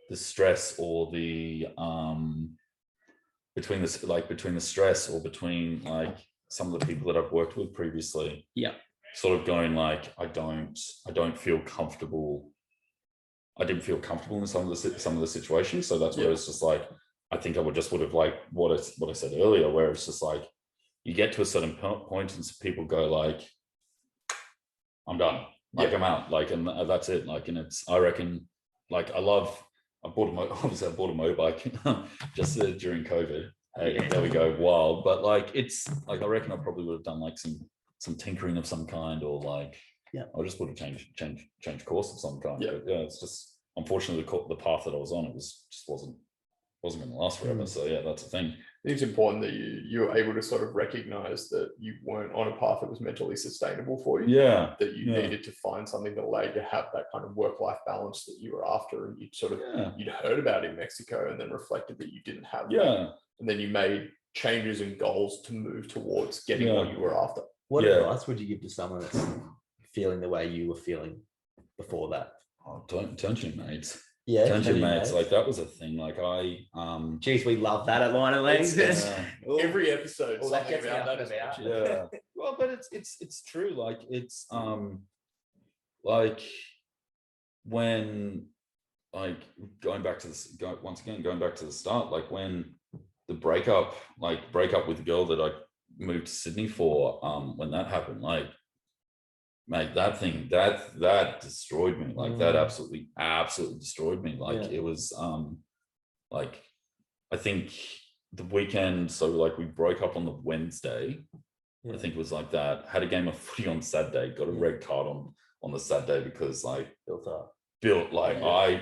the stress or the between the stress or between like some of the people that I've worked with previously. Yeah. Sort of going like, I don't feel comfortable. I didn't feel comfortable in some of the situations. So that's where it's just like, I think I would have like what I said earlier, where it's just like, you get to a certain point and people go like, I'm done. Like I'm out. Like, and that's it. Like, and it's, I reckon, like I bought a motorbike just during COVID. Hey, there we go. Wild. But like, it's like, I reckon I probably would have done like some tinkering of some kind, or like, I just would have changed course of some kind. Yeah. But yeah, it's just, unfortunately the path that I was on, it wasn't going to last forever. So yeah, that's the thing. I think it's important that you were able to sort of recognize that you weren't on a path that was mentally sustainable for you. Yeah. That you needed to find something that allowed you to have that kind of work-life balance that you were after, and you'd sort of you'd heard about in Mexico and then reflected that you didn't have that. And then you made changes and goals to move towards getting what you were after. What advice would you give to someone that's feeling the way you were feeling before that? Oh, don't you, mates. Yeah, don't you, mates. Like that was a thing. Like geez, we love that at Line and Legs. Every episode, that gets about. Yeah. Well, but it's true. Like it's like when going back to the start, like when the breakup with the girl that I moved to Sydney for, when that happened, like, mate, that thing that destroyed me. Like that absolutely destroyed me. Like it was like, I think the weekend, so like we broke up on the Wednesday. I think it was like that. Had a game of footy on Saturday, got a red card on the Saturday because like I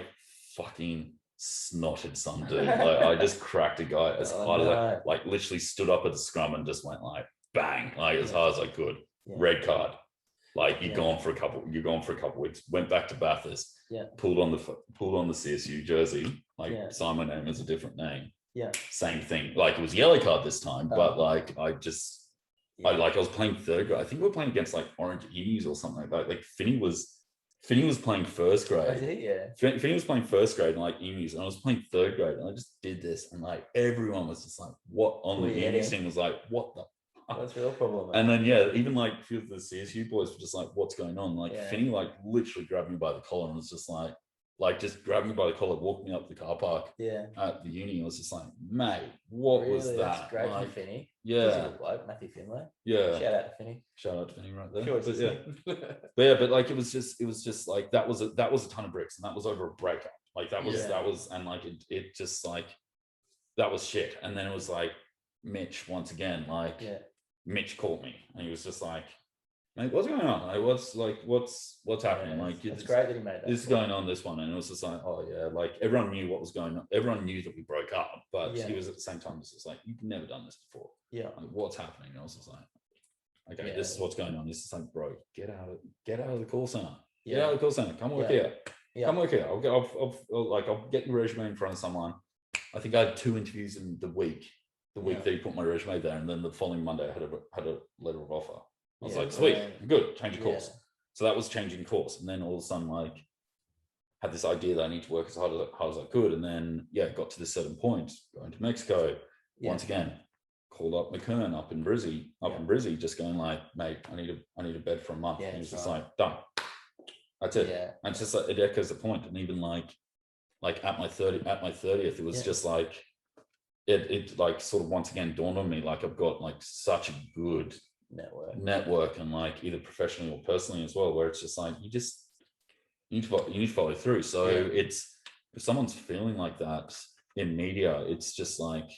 fucking snotted some dude. Like I just cracked a guy as hard as I like literally stood up at the scrum and just went like bang, like as hard as I could. Red card. Like you're gone for a couple weeks. Went back to Bathurst. Pulled on the CSU jersey. Like signed my name as a different name. Same thing. Like it was yellow card this time, but like I was playing third grade. I think we were playing against like Orange Eames or something like that. Like Finney was playing first grade. Finney was playing first grade and like Eames, and I was playing third grade, and I just did this, and like everyone was just like, "What?" on the Eames team was like, "What the?" That's a real problem. And then even like a few of the CSU boys were just like, "What's going on?" Like Finney like literally grabbed me by the collar and was just like just grabbed me by the collar, walked me up the car park at the uni. I was just like, "Mate, what was that?" That's great from Finney. Bloke, Matthew Finlay. Yeah. Shout out to Finney. Shout out to Finney right there. Sure, but like it was just like that was a ton of bricks, and that was over a breakup. Like that was and like it just like that was shit. And then it was like Mitch once again, like Mitch called me and he was just like, mate, what's going on? Like, what's happening? Yeah, Like, it's great that he made that. This is going on, this one. And it was just like, oh yeah, like everyone knew what was going on. Everyone knew that we broke up, but he was at the same time, just like, you've never done this before. Yeah. Like, what's happening? And I was just like, okay, this is what's going on. This is like, bro, get out of the call center. Get out of the call center. Come work here. Come work here. I'll get your resume in front of someone. I think I had 2 interviews in the week that he put my resume there, and then the following Monday I had a letter of offer. I was like, sweet, good, change of course. So that was changing course, and then all of a sudden, like, had this idea that I need to work as hard as I could, and then got to this certain point, going to Mexico once again. Called up McKern up in Brizzy, just going like, mate, I need a bed for a month. And he was just like, done. That's it. Yeah. And it's just like, it echoes the point. And even like at my 30th, it was just like, it like sort of once again dawned on me, like I've got like such a good network and like either professionally or personally as well, where it's just like, you need to follow through. So it's, if someone's feeling like that in media, it's just like,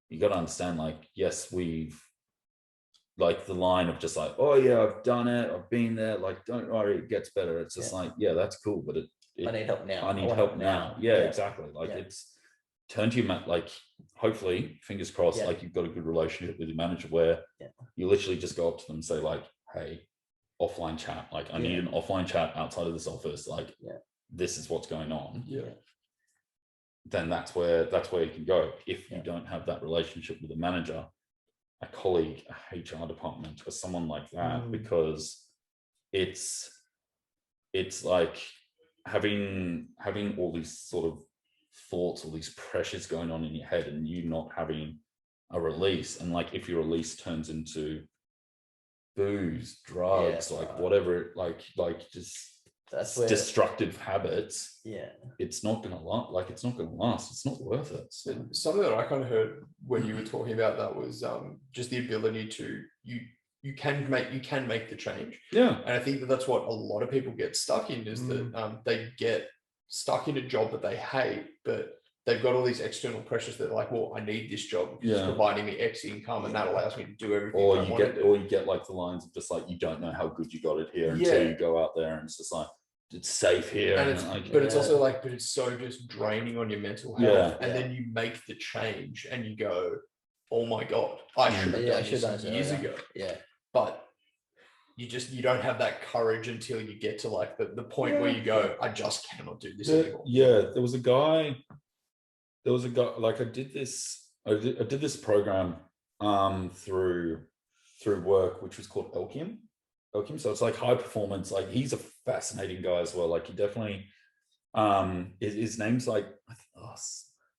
you got to understand, like, yes, we've like the line of just like, oh yeah, I've done it, I've been there, like, don't worry, it gets better. It's just like, yeah, that's cool, but I need help now. I need help now. Yeah, exactly. Like it's turn to your like, hopefully, fingers crossed, like you've got a good relationship with your manager where you literally just go up to them and say like, hey, offline chat, like I need an offline chat outside of this office, like this is what's going on. Then that's where you can go. If you don't have that relationship with a manager, a colleague, a HR department, or someone like that, because it's like having all these sort of thoughts, all these pressures going on in your head, and you not having a release. And like if your release turns into booze, drugs, like whatever, like just that's destructive habits, it's not gonna last. It's not not worth it. So. Something that I kind of heard when you were talking about that was just the ability to you can make the change. And I think that's what a lot of people get stuck in, is that they get stuck in a job that they hate, but they've got all these external pressures that are like, well, I need this job because it's providing me X income, and that allows me to do everything. Or you get like the lines of just like, you don't know how good you got it here until you go out there, and it's just like, it's safe here. And it's, but it's also like, but it's so just draining on your mental health. And then you make the change and you go, oh my God, I should have done this years ago. But you don't have that courage until you get to like the point where you go, I just cannot do this anymore. There was a guy, like I did this program through work, which was called Elkim. So it's like high performance. Like he's a fascinating guy as well. Like he definitely, his name's like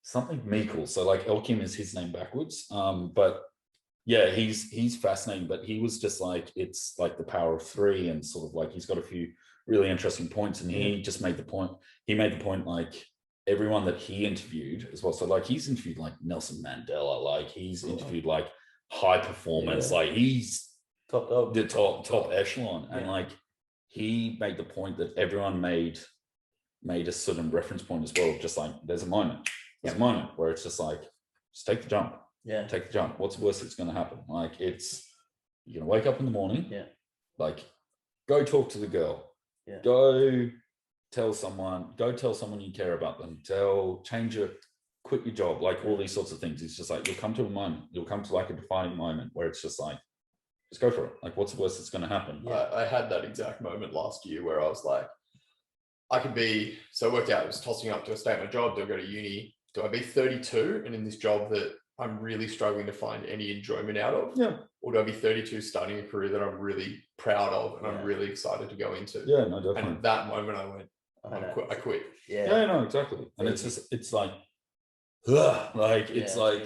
something Meikle. So like Elkim is his name backwards. But yeah, he's fascinating. But he was just like, it's like the power of 3, and sort of like he's got a few really interesting points. And he just made the point. He made the point like everyone that he interviewed as well. So like he's interviewed like Nelson Mandela. Like he's interviewed like high performance. Like he's top echelon. And like he made the point that everyone made a certain reference point as well, just like there's a moment where it's just like, just take the jump. Take the jump. What's the worst that's going to happen? Like you're gonna wake up in the morning, like go talk to the girl, go tell someone you care about them, quit your job, like all these sorts of things. It's just like, you'll come to like a defining moment where it's just like, just go for it. Like, what's the worst that's going to happen? I had that exact moment last year where I was like, I worked out, I was tossing up, do I stay at my job? Do I go to uni? Do I be 32 and in this job that I'm really struggling to find any enjoyment out of? Or do I be 32 starting a career that I'm really proud of and I'm really excited to go into? No, definitely. And at that moment I went, I quit. No, exactly. And it's like, like it's like,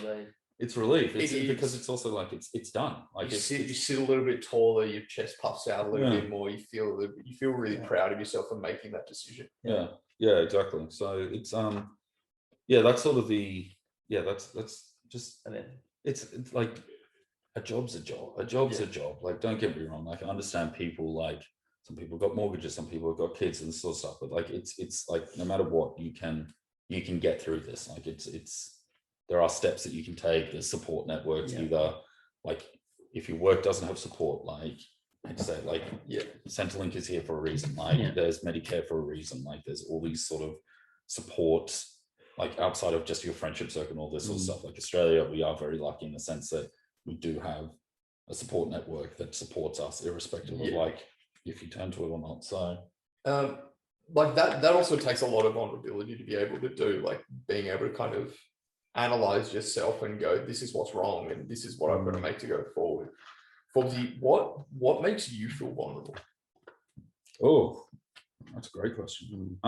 it's relief. It's because it's also like it's done. Like you sit a little bit taller, your chest puffs out a little bit more. You feel really proud of yourself for making that decision. Yeah, exactly. So it's that's sort of that's just, it's like a job's a job. A job's a job. Like, don't get me wrong. Like, I understand people, like some people got mortgages, some people have got kids and sort of stuff. But like, it's like no matter what, you can get through this. Like it's there are steps that you can take. There's support networks, either like if your work doesn't have support, like I'd say, like Centrelink is here for a reason. Like there's Medicare for a reason. Like there's all these sort of support, like outside of just your friendship circle and all this sort of stuff. Like Australia, we are very lucky in the sense that we do have a support network that supports us, irrespective of like if you turn to it or not. So, like that also takes a lot of vulnerability to be able to do, like being able to kind of analyze yourself and go, this is what's wrong and this is what I'm going to make to go forward. Forbesy, what makes you feel vulnerable? Oh, that's a great question.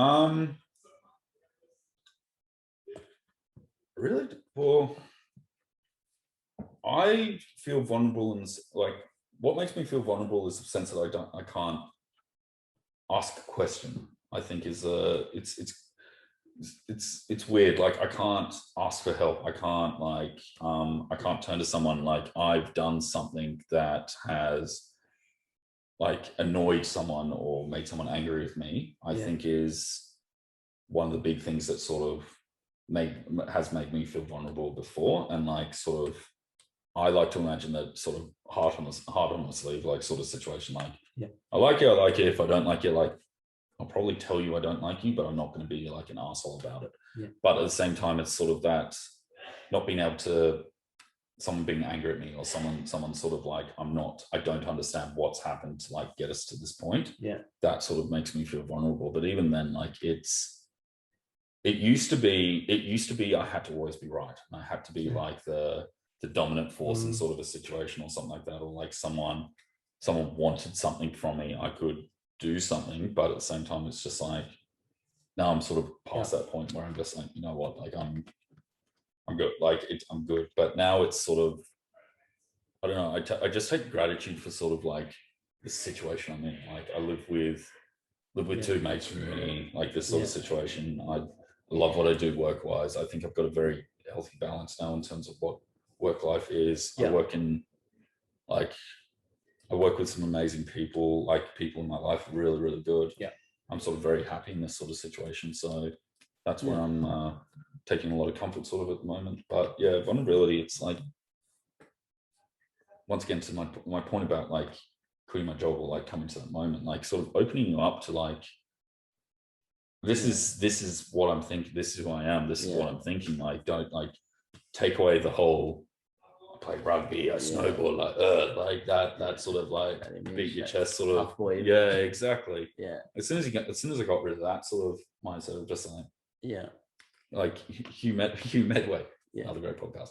Really? Well, I feel vulnerable, and like what makes me feel vulnerable is the sense that I can't ask a question. I think is it's weird. Like I can't ask for help. I can't I can't turn to someone like I've done something that has like annoyed someone or made someone angry with me. I think is one of the big things that sort of has made me feel vulnerable before. And like sort of I like to imagine that sort of heart on the sleeve like sort of situation. Like I like you, I like it. If I don't like you, like I'll probably tell you I don't like you, but I'm not going to be like an asshole about it. But at the same time, it's sort of that not being able to, someone being angry at me or someone sort of like, I don't understand what's happened to like get us to this point. That sort of makes me feel vulnerable. But even then, like it used to be I had to always be right. And I had to be like the dominant force in sort of a situation or something like that, or like someone wanted something from me, I could do something. But at the same time, it's just like now I'm sort of past that point where I'm just like, you know what, like I'm good, like I'm good. But now it's sort of, I don't know, I just take gratitude for sort of like the situation I'm in. Like I live with two mates from uni, like this sort of situation. I love what I do work wise. I think I've got a very healthy balance now in terms of what work life is. I work with some amazing people, like people in my life are really, really good. I'm sort of very happy in this sort of situation. So that's where I'm taking a lot of comfort sort of at the moment. But yeah, vulnerability, it's like, once again, to my point about like quitting my job or like coming to that moment, like sort of opening you up to like, this is what I'm thinking, this is who I am, this is what I'm thinking. Like don't like take away the whole I play rugby, I snowboard, like that sort of like beat your chest sort of exactly. As soon as I got rid of that sort of mindset of just like Hugh Medway, another great podcast,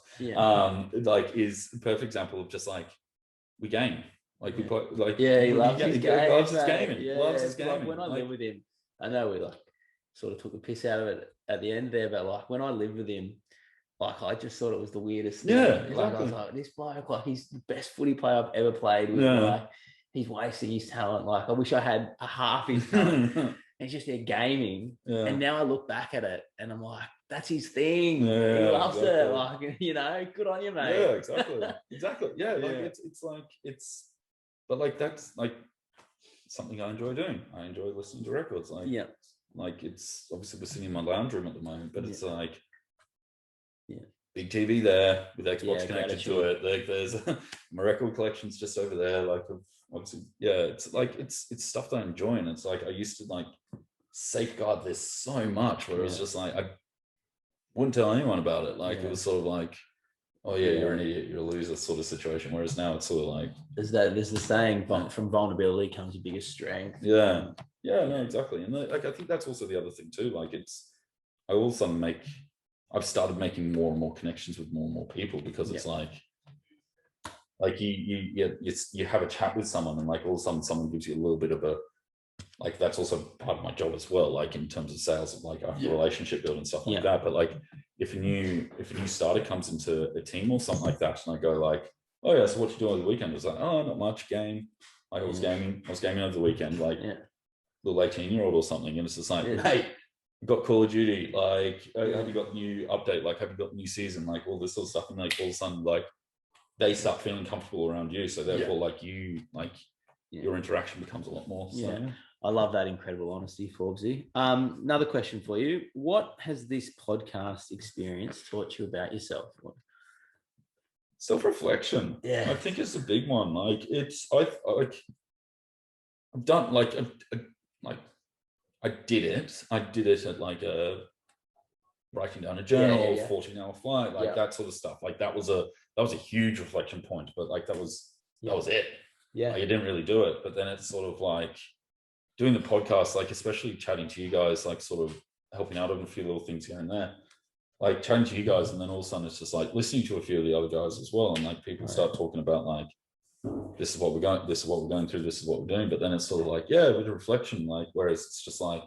like is a perfect example of just like we game, like we play, like he loves his game, loves his gaming, loves his gaming. Like when I live with him, I know we like sort of took a piss out of it at the end there, but like when I lived with him, like I just thought it was the weirdest thing. Exactly. Like I was like, this bloke, like he's the best footy player I've ever played with. Like he's wasting his talent. Like I wish I had a half his talent. He's just there gaming. And now I look back at it and I'm like, that's his thing. He loves it. Like, you know, good on you, mate. Yeah, exactly. Yeah, like it's like but like that's like something I enjoy doing. I enjoy listening to records. Like like it's obviously we're sitting in my lounge room at the moment, but it's like big TV there with Xbox connected to it. Like there's my record collection's just over there. Like obviously, it's like it's stuff that I enjoy, and it's like I used to like safeguard this so much, where it was just like I wouldn't tell anyone about it. Like it was sort of like, oh you're an idiot, you're a loser sort of situation. Whereas now it's sort of like there's the saying, from vulnerability comes your biggest strength. No, exactly. And like I think that's also the other thing too. Like I all of a sudden I've started making more and more connections with more and more people, because it's like you have a chat with someone, and like all of a sudden someone gives you a little bit of a, like that's also part of my job as well, like in terms of sales, of like relationship building and stuff like that. But like if a new starter comes into a team or something like that, and I go like, oh yeah, so what you doing over the weekend? It's like, oh, not much, game. Like I was gaming over the weekend, like little 18-year-old or something, and it's just like, hey, got Call of Duty, like have you got new update, like have you got new season, like all this sort of stuff. And like all of a sudden like they start feeling comfortable around you, so therefore like you like your interaction becomes a lot more. I love that incredible honesty, Forbesy. Another question for you: what has this podcast experience taught you about yourself? self-reflection. Yeah, I think it's a big one. Like I've done like I did it at like a writing down a journal, 14-hour flight, like that sort of stuff. Like that was a huge reflection point, but like that was it. Yeah, like, you didn't really do it. But then it's sort of like doing the podcast, like especially chatting to you guys, like sort of helping out on a few little things here and there, like chatting to you guys, and then all of a sudden it's just like listening to a few of the other guys as well, and like people start talking about like, this is what we're going through, this is what we're doing. But then it's sort of like, with reflection, like, whereas it's just like,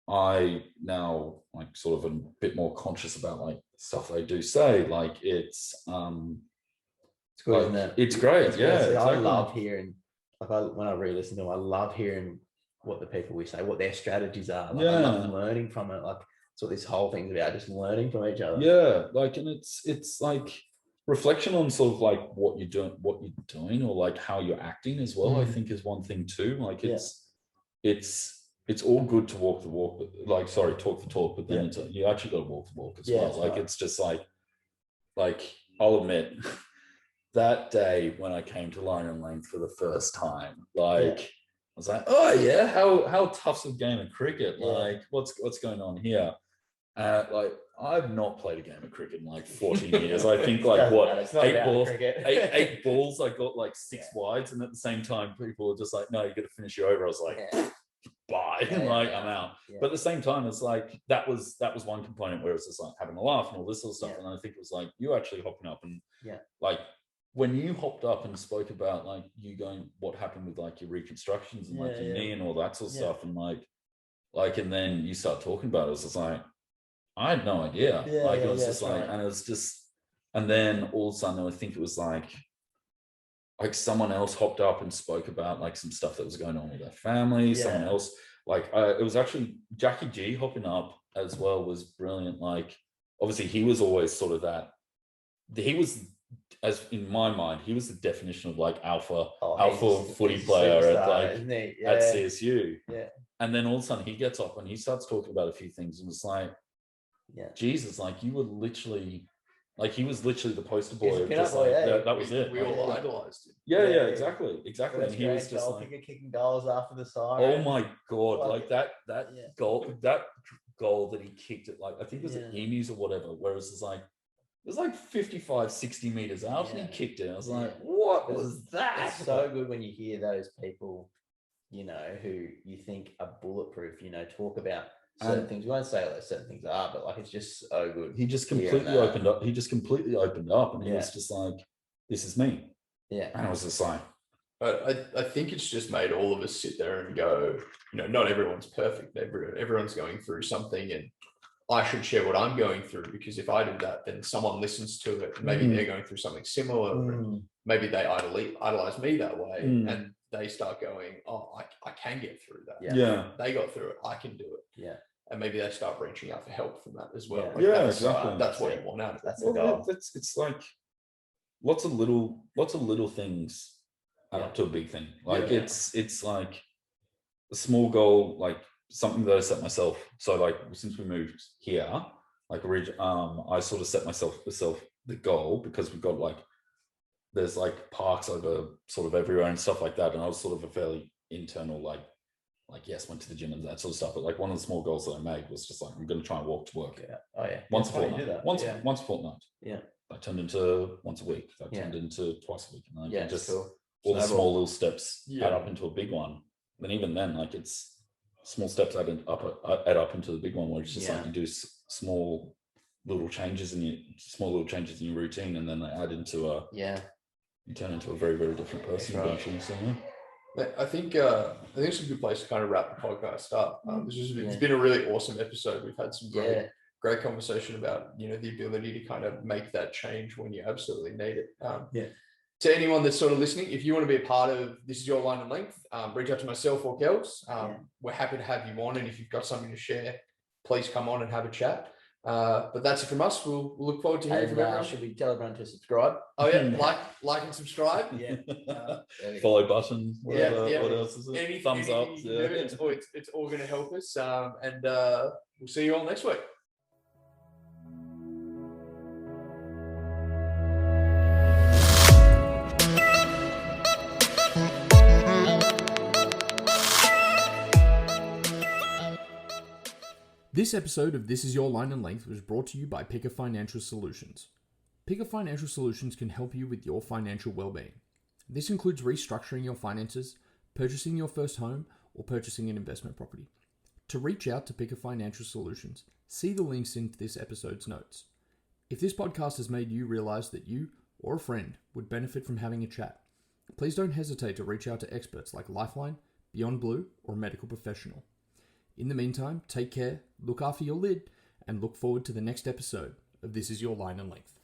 I now like sort of a bit more conscious about like stuff they do say. Like it's good, like, isn't it? It's great. It's great. Exactly. I love hearing, like when I re-listen to them, I love hearing what the people we say, what their strategies are. Like, I love learning from it. Like that's what this whole thing's about, just learning from each other. Yeah, like, and it's like reflection on sort of like what you're doing, or like how you're acting as well. I think is one thing too. Like it's all good to walk the walk, but like, sorry, talk the talk, but then you actually got to walk the walk as well. Like it's just like I'll admit that day when I came to Line and Length for the first time, like I was like, oh yeah, how tough's a game of cricket? Like what's going on here? Like I've not played a game of cricket in like 14 years. I think like eight balls. I got like 6 wides, and at the same time, people were just like, "No, you got to finish you over." I was like, "Bye," I'm out. But at the same time, it's like that was one component where it's just like having a laugh and all this sort of stuff. And I think it was like you actually hopping up and like when you hopped up and spoke about like you going, what happened with like your reconstructions and like your knee and all that sort of stuff, and like and then you start talking about it, it's just like, I had no idea. It was just like, and it was just, and then all of a sudden, I think it was like someone else hopped up and spoke about like some stuff that was going on with their family. Someone else, like, it was actually Jackie G hopping up as well was brilliant. Like, obviously, he was always sort of that. He was, as in my mind, he was the definition of like alpha footy player at CSU. And then all of a sudden, he gets up and he starts talking about a few things, and it's like, Jesus, like you were literally, like he was literally the poster boy. Just like, that was it. We all idolized him. Exactly. And he was just like kicking goals after the side. Oh my god, like that goal that he kicked it, like I think it was at Emus or whatever. Whereas it's like it was like 55, 60 meters out, and he kicked it. I was like, what was that? It's so good when you hear those people, you know, who you think are bulletproof. You know, talk about certain things. We won't say like certain things are, but like it's just so good. He just completely opened up. He just completely opened up, and he was just like, "This is me." And I was just like, I think it's just made all of us sit there and go, you know, not everyone's perfect. Everyone's going through something, and I should share what I'm going through, because if I do that, then someone listens to it, and maybe they're going through something similar, and maybe they idolize me that way, and they start going, oh, I can get through that. They got through it. I can do it. And maybe they start reaching out for help from that as well. Exactly. That's what you want out of it. That's the goal. It's like lots of little things add up to a big thing. Like it's like a small goal, like something that I set myself. So like since we moved here, like I sort of set myself the goal, because we've got like there's like parks over sort of everywhere and stuff like that, and I was sort of a fairly internal like yes, went to the gym and that sort of stuff, but like one of the small goals that I made was just like, I'm going to try and walk to work once a fortnight. Once a fortnight. That turned into once a week. That turned into twice a week, and like just all the small little steps add up into a big one. And even then, like it's small steps add up into the big one, where it's just like you do small little changes in your routine, and then they add into you turn into a very, very different person eventually. So I think it's a good place to kind of wrap the podcast up. It's been a really awesome episode. We've had some great conversation about, you know, the ability to kind of make that change when you absolutely need it. To anyone that's sort of listening, if you want to be a part of This Is Your Line and Length, reach out to myself or Kels. We're happy to have you on, and if you've got something to share, please come on and have a chat. But that's it from us. We'll look forward to hearing from everyone. Should we tell everyone to subscribe? Oh yeah, like and subscribe. Follow button. What else is it? Anything, Thumbs up. It's all going to help us. And we'll see you all next week. This episode of This Is Your Line and Length was brought to you by Picker Financial Solutions. Picker Financial Solutions can help you with your financial well-being. This includes restructuring your finances, purchasing your first home, or purchasing an investment property. To reach out to Picker Financial Solutions, see the links in this episode's notes. If this podcast has made you realize that you or a friend would benefit from having a chat, please don't hesitate to reach out to experts like Lifeline, Beyond Blue, or a medical professional. In the meantime, take care, look after your lid, and look forward to the next episode of This Is Your Line and Length.